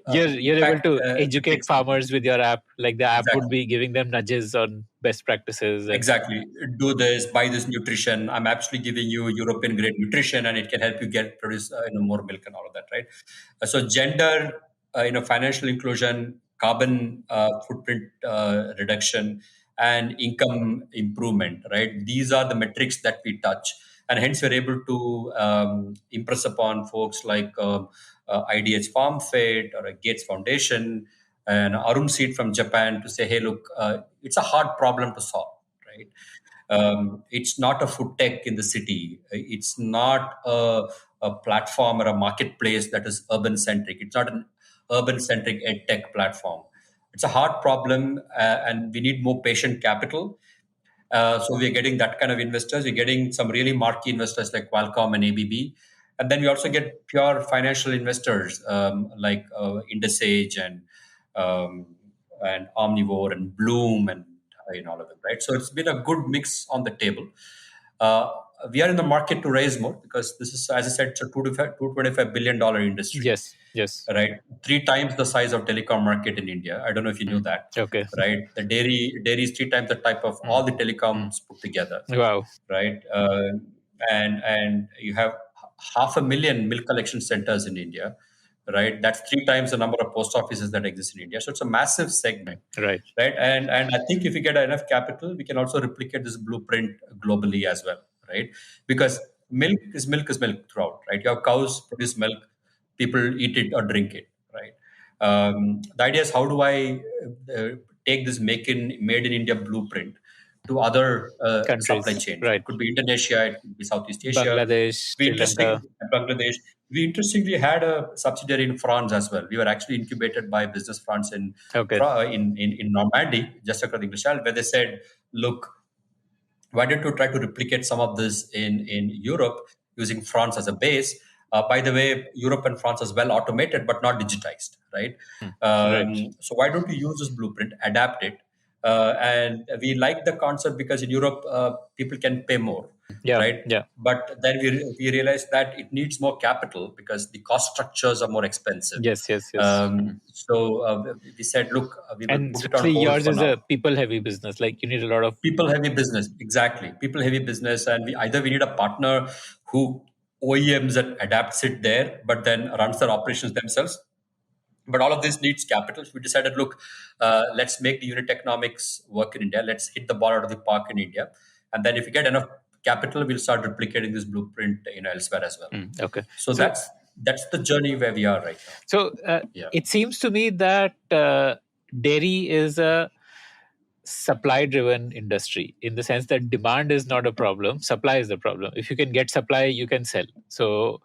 C: You're able to educate
A: metrics.
C: farmers with your app. Like the app would
A: Exactly.
C: be giving them nudges on best practices.
A: Exactly. Do this, buy this nutrition. I'm actually giving you European grade nutrition and it can help you produce more milk and all of that, right? So gender, financial inclusion, carbon footprint reduction, and income improvement, right? These are the metrics that we touch. And hence we're able to impress upon folks like IDH Farm Fed or a Gates Foundation and Arun Seed from Japan to say, hey, look, it's a hard problem to solve, right? It's not a food tech in the city. It's not a platform or a marketplace that is urban centric. It's not an urban centric ed tech platform. It's a hard problem, and we need more patient capital. So we're getting that kind of investors. We're getting some really marquee investors like Qualcomm and ABB. And then we also get pure financial investors like Indusage and Omnivore and Bloom and all of them, right? So it's been a good mix on the table. We are in the market to raise more because this is, as I said, it's a $225 billion industry.
C: Yes.
A: Right, 3 times the size of telecom market in India. I don't know if you knew that.
C: Okay.
A: Right, the dairy is 3 times the type of all the telecoms put together.
C: Wow.
A: Right, and you have 500,000 milk collection centers in India. Right, that's 3 times the number of post offices that exist in India. So it's a massive segment.
C: Right.
A: And I think if we get enough capital, we can also replicate this blueprint globally as well. Right, because milk is milk throughout. Right, you have cows produce milk, people eat it or drink it. Right, the idea is how do I take this made in India blueprint to other
C: Countries.
A: supply chains?
C: Right.
A: It could be Indonesia, it could be Southeast Asia,
C: Bangladesh,
A: Bangladesh. We interestingly had a subsidiary in France as well. We were actually incubated by Business France in Normandy, just across the English Channel, where they said, look, why don't you try to replicate some of this in Europe using France as a base? By the way, Europe and France is well automated, but not digitized, right? So why don't you use this blueprint, adapt it? And we like the concept because in Europe, people can pay more, right?
C: Yeah.
A: But then we realized that it needs more capital because the cost structures are more expensive.
C: Yes.
A: So we said, look, we will put it on hold
C: yours
A: for
C: is
A: now.
C: a people-heavy business. Like you need a lot of
A: people-heavy business. Exactly, people-heavy business, and we need a partner who OEMs that adapts it there, but then runs their operations themselves. But all of this needs capital. So we decided, look, let's make the unit economics work in India. Let's hit the ball out of the park in India. And then if we get enough capital, we'll start replicating this blueprint elsewhere as well.
C: Okay.
A: So that's the journey where we are right now.
C: So it seems to me that dairy is a supply-driven industry in the sense that demand is not a problem, supply is the problem. If you can get supply, you can sell. So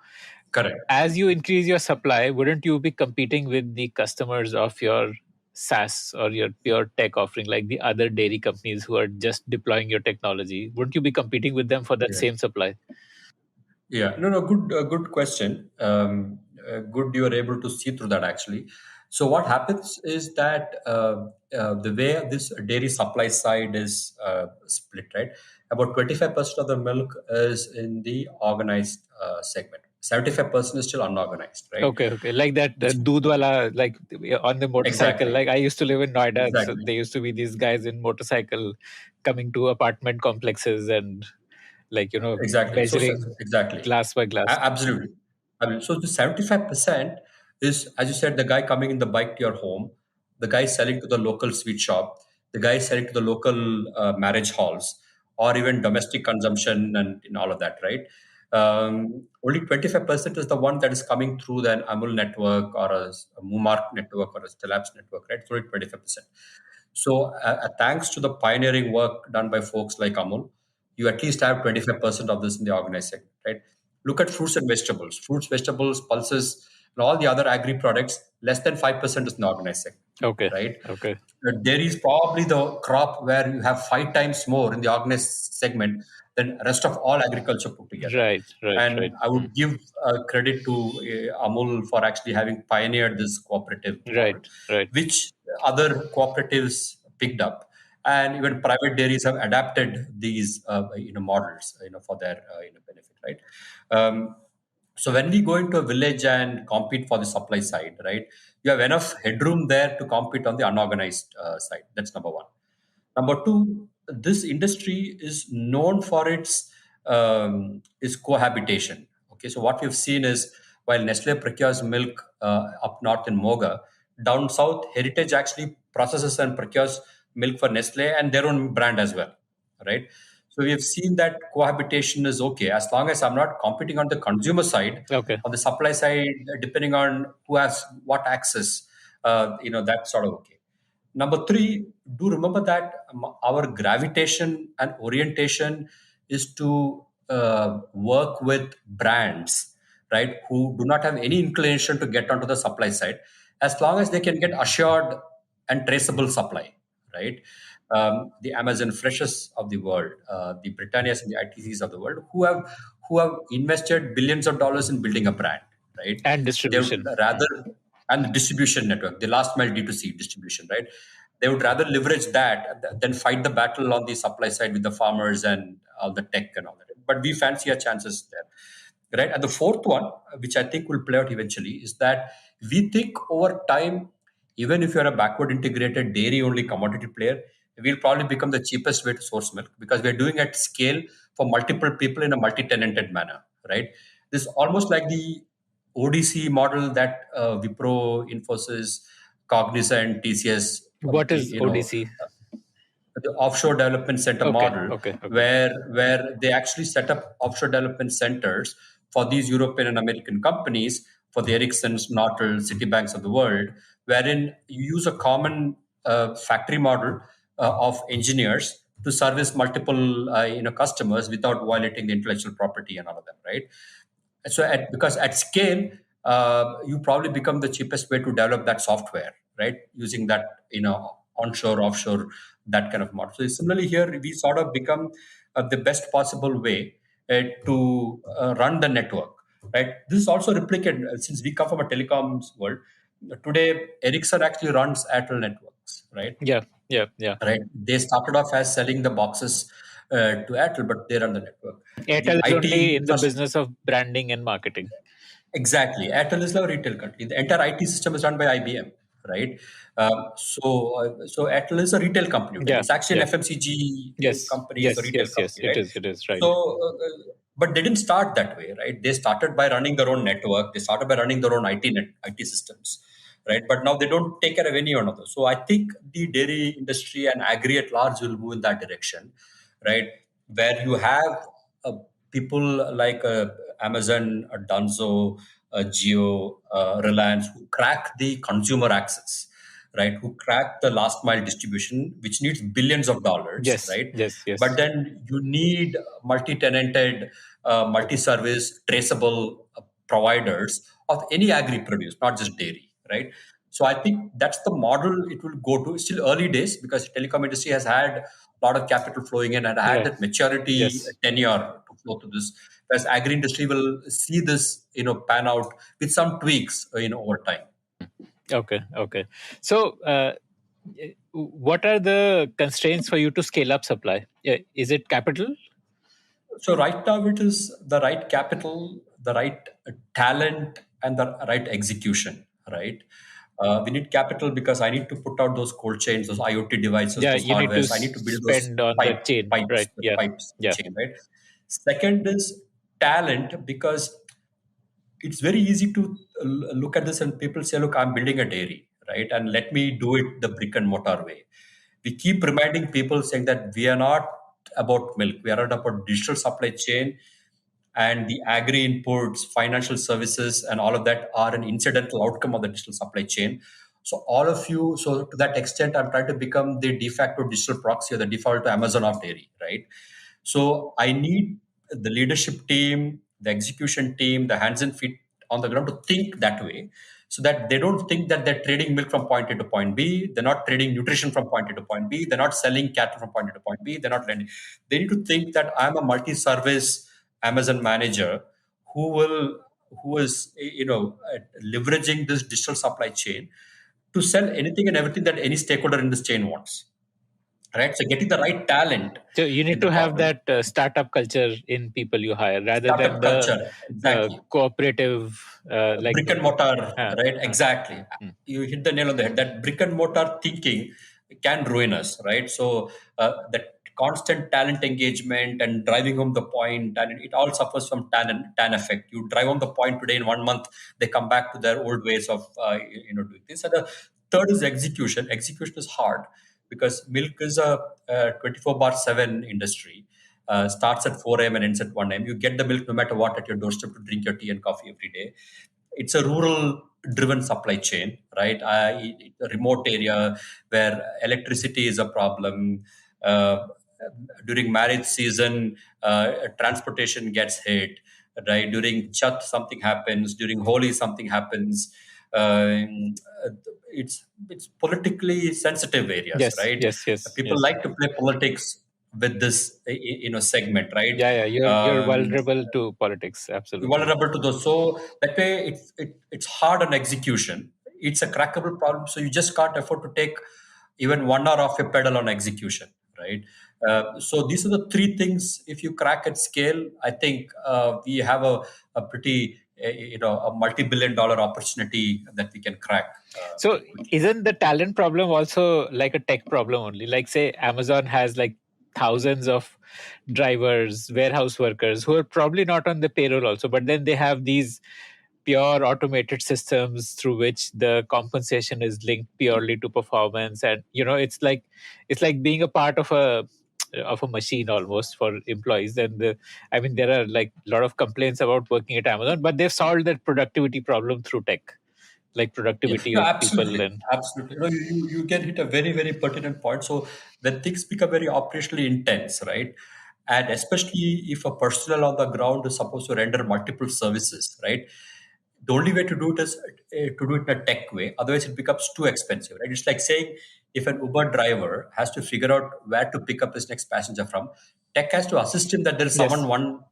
A: correct.
C: As you increase your supply, wouldn't you be competing with the customers of your SaaS or your pure tech offering, like the other dairy companies who are just deploying your technology? Wouldn't you be competing with them for that same supply?
A: Yeah, no, good question. Good you are able to see through that actually. So what happens is that the way this dairy supply side is split, right? About 25% of the milk is in the organized segment. 75% is still unorganized, right?
C: Okay. Like that
A: Which
C: doodh wala, like on the motorcycle.
A: exactly,
C: Like I used to live in Noida, so
A: exactly,
C: there used to be these guys in motorcycle coming to apartment complexes and like
A: exactly.
C: measuring
A: Exactly.
C: glass by glass.
A: Absolutely. I mean, so the 75% is, as you said, the guy coming in the bike to your home, the guy selling to the local sweet shop, the guy selling to the local marriage halls, or even domestic consumption and all of that, right? Only 25% is the one that is coming through the Amul network or a Mumark network or a Stellapps network, right? It's only 25%. So, thanks to the pioneering work done by folks like Amul, you at least have 25% of this in the organized segment, right? Look at fruits and vegetables. Fruits, vegetables, pulses, and all the other agri products, less than 5% is in the organized segment,
C: Okay.
A: right?
C: Okay.
A: Dairy is probably the crop where you have 5 times more in the organized segment than rest of all agriculture put together.
C: Right.
A: And I would give credit to Amul for actually having pioneered this cooperative model,
C: Right.
A: which other cooperatives picked up, and even private dairies have adapted these models for their benefit, right? Um, so when we go into a village and compete for the supply side, right, you have enough headroom there to compete on the unorganized side. That's number one. Number two, this industry is known for its is cohabitation. Okay, so what we've seen is while Nestle procures milk up north in Moga, down south, Heritage actually processes and procures milk for Nestle and their own brand as well, right? So we have seen that cohabitation is okay as long as I'm not competing on the consumer side,
C: Okay.
A: on the supply side, depending on who has what access. That's sort of okay. Number three, do remember that our gravitation and orientation is to work with brands, right, who do not have any inclination to get onto the supply side, as long as they can get assured and traceable supply, right? The Amazon Freshes of the world, the Britannias and the ITCs of the world, who have invested billions of dollars in building a brand, right?
C: And
A: They would
C: distribution.
A: rather and the distribution network, the last mile D2C distribution, right? They would rather leverage that than fight the battle on the supply side with the farmers and all the tech and all that. But we fancy our chances there, right? And the fourth one, which I think will play out eventually, is that we think over time, even if you're a backward integrated dairy only commodity player, we'll probably become the cheapest way to source milk because we're doing at scale for multiple people in a multi-tenanted manner, right? This is almost like the ODC model that Wipro, Infosys, Cognizant, TCS,
C: What is ODC?
A: the offshore development center model,
C: Okay.
A: where they actually set up offshore development centers for these European and American companies, for the Ericssons, Nortel, Citibanks of the world, wherein you use a common factory model of engineers to service multiple customers without violating the intellectual property and all of them, right? So because at scale, you probably become the cheapest way to develop that software, right? Using that, onshore, offshore, that kind of model. So similarly here, we sort of become the best possible way to run the network, right? This is also replicated since we come from a telecoms world. Today, Ericsson actually runs Airtel networks, right?
C: Yeah.
A: Right. They started off as selling the boxes to Airtel, but they run the network. The
C: Airtel is only
A: IT
C: in the
A: first.
C: business of branding and marketing.
A: Exactly. Airtel is a retail company. The entire IT system is run by IBM, right? So Airtel is a retail company. Right?
C: Yeah.
A: It's actually
C: Yeah.
A: an FMCG
C: Yes.
A: company. It's a retail company,
C: It
A: right?
C: is. It is right.
A: So, but they didn't start that way, right? They started by running their own network. They started by running their own IT systems, right? But now they don't take care of any one of those. So I think the dairy industry and agri at large will move in that direction, right? Where you have uh, people like Amazon, Dunzo, Geo, Reliance, who crack the consumer access, right? Who crack the last mile distribution, which needs billions of dollars,
C: Yes.
A: right?
C: Yes.
A: But then you need multi-tenanted, multi-service, traceable providers of any agri produce, not just dairy, right? So I think that's the model it will go to. It's still early days because telecom industry has had a lot of capital flowing in and had
C: Yeah.
A: that maturity
C: Yes.
A: tenure to flow to this. Whereas agri industry will see this, pan out with some tweaks, over time.
C: Okay. So, what are the constraints for you to scale up supply? Is it capital?
A: So right now it is the right capital, the right talent, and the right execution. Right. We need capital because I need to put out those cold chains, those IoT devices,
C: Yeah,
A: those
C: you need to
A: hardwares. I need to build those
C: spend on the chain, right? Yeah,
A: pipes
C: yeah.
A: chain. Right. Second is talent because it's very easy to look at this and people say, look, I'm building a dairy, right? And let me do it the brick and mortar way. We keep reminding people saying that we are not about milk, we are not about digital supply chain, and the agri inputs, financial services, and all of that are an incidental outcome of the digital supply chain. So all of you, so to that extent, I'm trying to become the de facto digital proxy or the default to Amazon of dairy, right? So I need the leadership team, the execution team, the hands and feet on the ground to think that way, so that they don't think that they're trading milk from point A to point B. They're not trading nutrition from point A to point B. They're not selling cattle from point A to point B. They're not lending. They need to think that I'm a multi-service Amazon manager who is leveraging this digital supply chain to sell anything and everything that any stakeholder in this chain wants. Right. So getting the right talent
C: So you
A: in
C: need
A: the
C: to have
A: corporate
C: that startup culture in people you hire, rather than
A: startup
C: the
A: culture, exactly.
C: cooperative, like
A: Brick and mortar,
C: uh,
A: right?
C: uh,
A: Exactly.
C: mm.
A: You hit the nail on the head. That brick and mortar thinking can ruin us, right? So that constant talent engagement and driving home the point, and it all suffers from tan effect. You drive home the point today, in 1 month they come back to their old ways of doing this. And the third is execution. Execution is hard because milk is a 24 bar 7 industry. Starts at 4 a.m. and ends at 1 a.m. You get the milk no matter what at your doorstep to drink your tea and coffee every day. It's a rural driven supply chain, right? A remote area where electricity is a problem. Uh, During marriage season, transportation gets hit, right? During Chat, something happens. During Holi, something happens. Um, it's politically sensitive areas,
C: Yes,
A: right?
C: yes, yes,
A: People
C: yes.
A: like to play politics with this segment, right?
C: Yeah, yeah. You're
A: Um,
C: vulnerable to politics. Absolutely.
A: Vulnerable to those. So that way, it's hard on execution. It's a crackable problem. So you just can't afford to take even 1 hour off your pedal on execution, right? So these are the three things. If you crack at scale, I think we have a pretty a multi-billion-dollar opportunity that we can crack
C: So
A: pretty quickly.
C: isn't the talent problem also like a tech problem only? Like, say Amazon has like thousands of drivers, warehouse workers who are probably not on the payroll also, but then they have these pure automated systems through which the compensation is linked purely to performance. And it's like being a part of a machine almost for employees. And I mean, there are like a lot of complaints about working at Amazon, but they've solved that productivity problem through tech, like
A: Yeah,
C: productivity
A: no,
C: of people.
A: absolutely,
C: And
A: absolutely. You can hit a very, very pertinent point. So when things become very operationally intense, right, and especially if a personnel on the ground is supposed to render multiple services, right, the only way to do it is to do it in a tech way. Otherwise, it becomes too expensive, right? It's like saying if an Uber driver has to figure out where to pick up his next passenger from, tech has to assist him that there is someone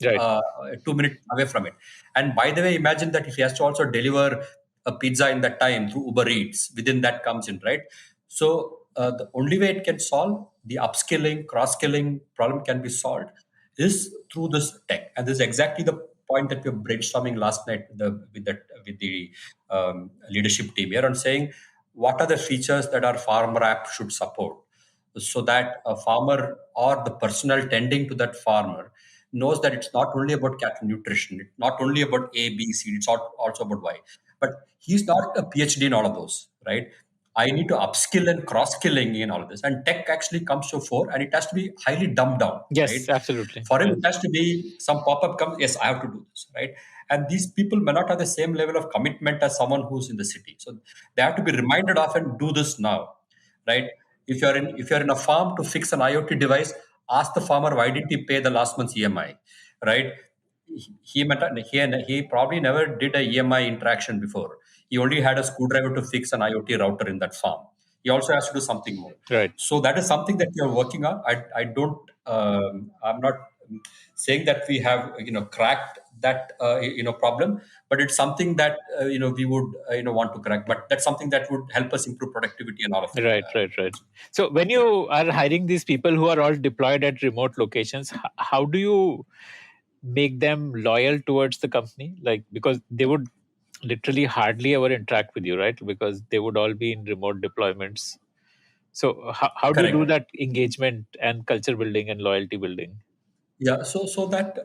C: yes,
A: one
C: right.
A: 2 minutes away from it. And by the way, imagine that if he has to also deliver a pizza in that time through Uber Eats, within that comes in, right? So the only way it can solve the upskilling, cross-skilling problem can be solved is through this tech. And this is exactly the point that we were brainstorming last night with the leadership team here on saying what are the features that our farmer app should support so that a farmer or the personnel tending to that farmer knows that it's not only about cattle nutrition, it's not only about A, B, C, it's also about Y. But he's not a PhD in all of those, right? I need to upskill and cross skilling in all of this. And tech actually comes to fore and it has to be highly dumbed down, right?
C: Yes, absolutely.
A: For him,
C: Yes.
A: it has to be some pop up comes, yes, I have to do this, right? And these people may not have the same level of commitment as someone who's in the city. So they have to be reminded of and do this now, right? If you're in a farm to fix an IoT device, ask the farmer why didn't he pay the last month's EMI, right? He probably never did a EMI interaction before. He only had a screwdriver to fix an IoT router in that farm. He also has to do something more.
C: Right.
A: So that is something that we are working on. I don't. I'm not saying that we have cracked that problem, but it's something that we would want to correct. But that's something that would help us improve productivity and all of it.
C: Right, right, right. So when you are hiring these people who are all deployed at remote locations, how do you make them loyal towards the company? Like, because they would literally hardly ever interact with you, right? Because they would all be in remote deployments. So how do you do
A: Correct.
C: that engagement and culture building and loyalty building?
A: Yeah, so that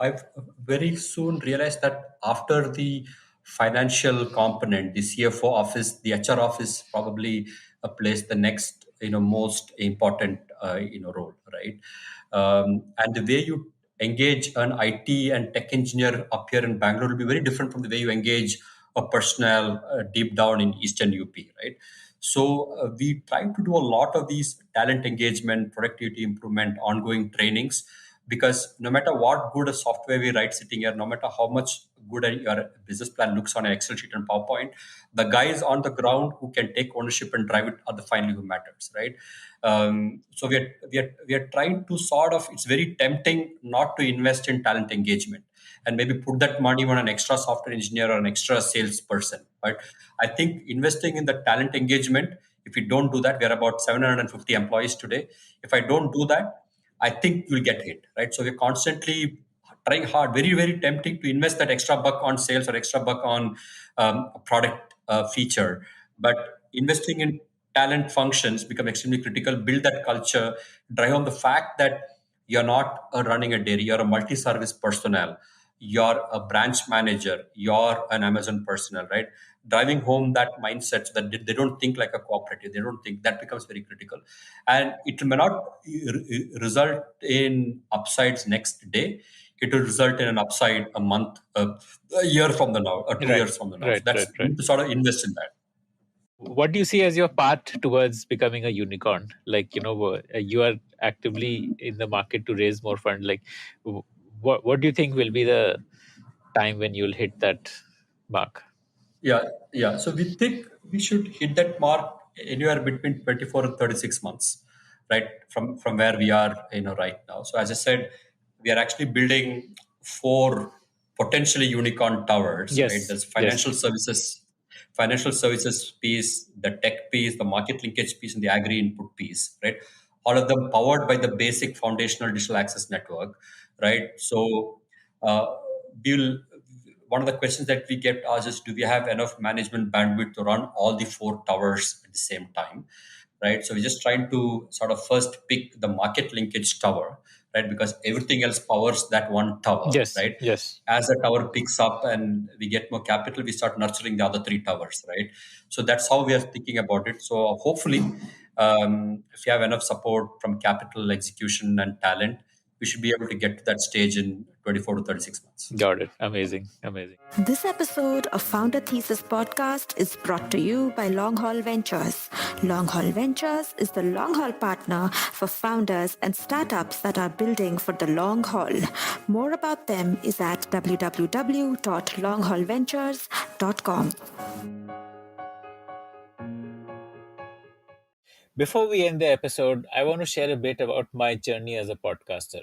A: I've very soon realized that after the financial component, the CFO office, the HR office probably plays the next most important role, right? And the way you engage an IT and tech engineer up here in Bangalore will be very different from the way you engage a personnel deep down in Eastern UP, right? So we try to do a lot of these talent engagement, productivity improvement, ongoing trainings, because no matter what good a software we write sitting here, no matter how much good your business plan looks on an Excel sheet and PowerPoint, the guys on the ground who can take ownership and drive it are the finally who matters, right? So we are trying to sort of. It's very tempting not to invest in talent engagement and maybe put that money on an extra software engineer or an extra salesperson. But I think investing in the talent engagement, if we don't do that, we are about 750 employees today. If I don't do that, I think you'll get hit, right? So we're constantly trying hard, very, very tempting to invest that extra buck on sales or extra buck on a product feature. But investing in talent functions become extremely critical. Build that culture, drive home the fact that you're not running a dairy, you're a multi-service personnel, you're a branch manager, you're an Amazon personnel, right? Driving home that mindset so that they don't think like a cooperative, they don't think, that becomes very critical. And it may not result in upsides next day, it will result in an upside a month, a year from the now, or two
C: Right,
A: years from the now. So
C: right,
A: that's,
C: right,
A: you
C: right.
A: need to sort of invest in that.
C: What do you see as your path towards becoming a unicorn? Like, you are actively in the market to raise more fund. Like, what do you think will be the time when you'll hit that mark?
A: Yeah, yeah. So we think we should hit that mark anywhere between 24 and 36 months, right? From where we are, right now. So as I said, we are actually building four potentially unicorn towers, right?
C: Yes,
A: There's
C: yes.
A: financial services piece, the tech piece, the market linkage piece, and the agri input piece, right? All of them powered by the basic foundational digital access network, right? So uh, we'll one of the questions that we get asked is, do we have enough management bandwidth to run all the four towers at the same time, right? So we're just trying to sort of first pick the market linkage tower, right? Because everything else powers that one tower,
C: Yes,
A: right?
C: yes.
A: As the tower picks up and we get more capital, we start nurturing the other three towers, right? So that's how we are thinking about it. So hopefully, if you have enough support from capital, execution, and talent, we should be able to get to that stage in 24 to 36 months.
C: Got it. Amazing, amazing.
D: This episode of Founder Thesis podcast is brought to you by Long Haul Ventures. Long Haul Ventures is the long haul partner for founders and startups that are building for the long haul. More about them is at www.longhaulventures.com.
C: Before we end the episode, I want to share a bit about my journey as a podcaster.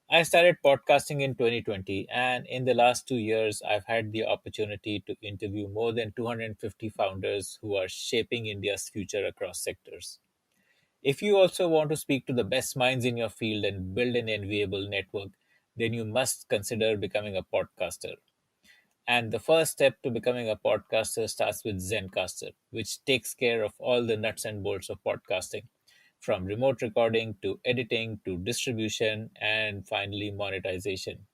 C: I started podcasting in 2020, and in the last 2 years, I've had the opportunity to interview more than 250 founders who are shaping India's future across sectors. If you also want to speak to the best minds in your field and build an enviable network, then you must consider becoming a podcaster. And the first step to becoming a podcaster starts with Zencaster, which takes care of all the nuts and bolts of podcasting, from remote recording to editing to distribution and finally monetization.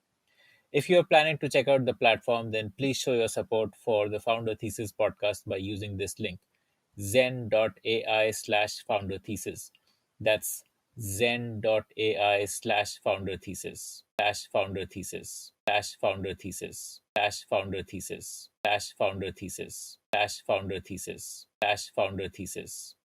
C: If you're planning to check out the platform, then please show your support for the Founder Thesis podcast by using this link, zen.ai/founder thesis. That's zen.ai/founder thesis, founder thesis, founder thesis, founder thesis, founder thesis, founder thesis, founder thesis,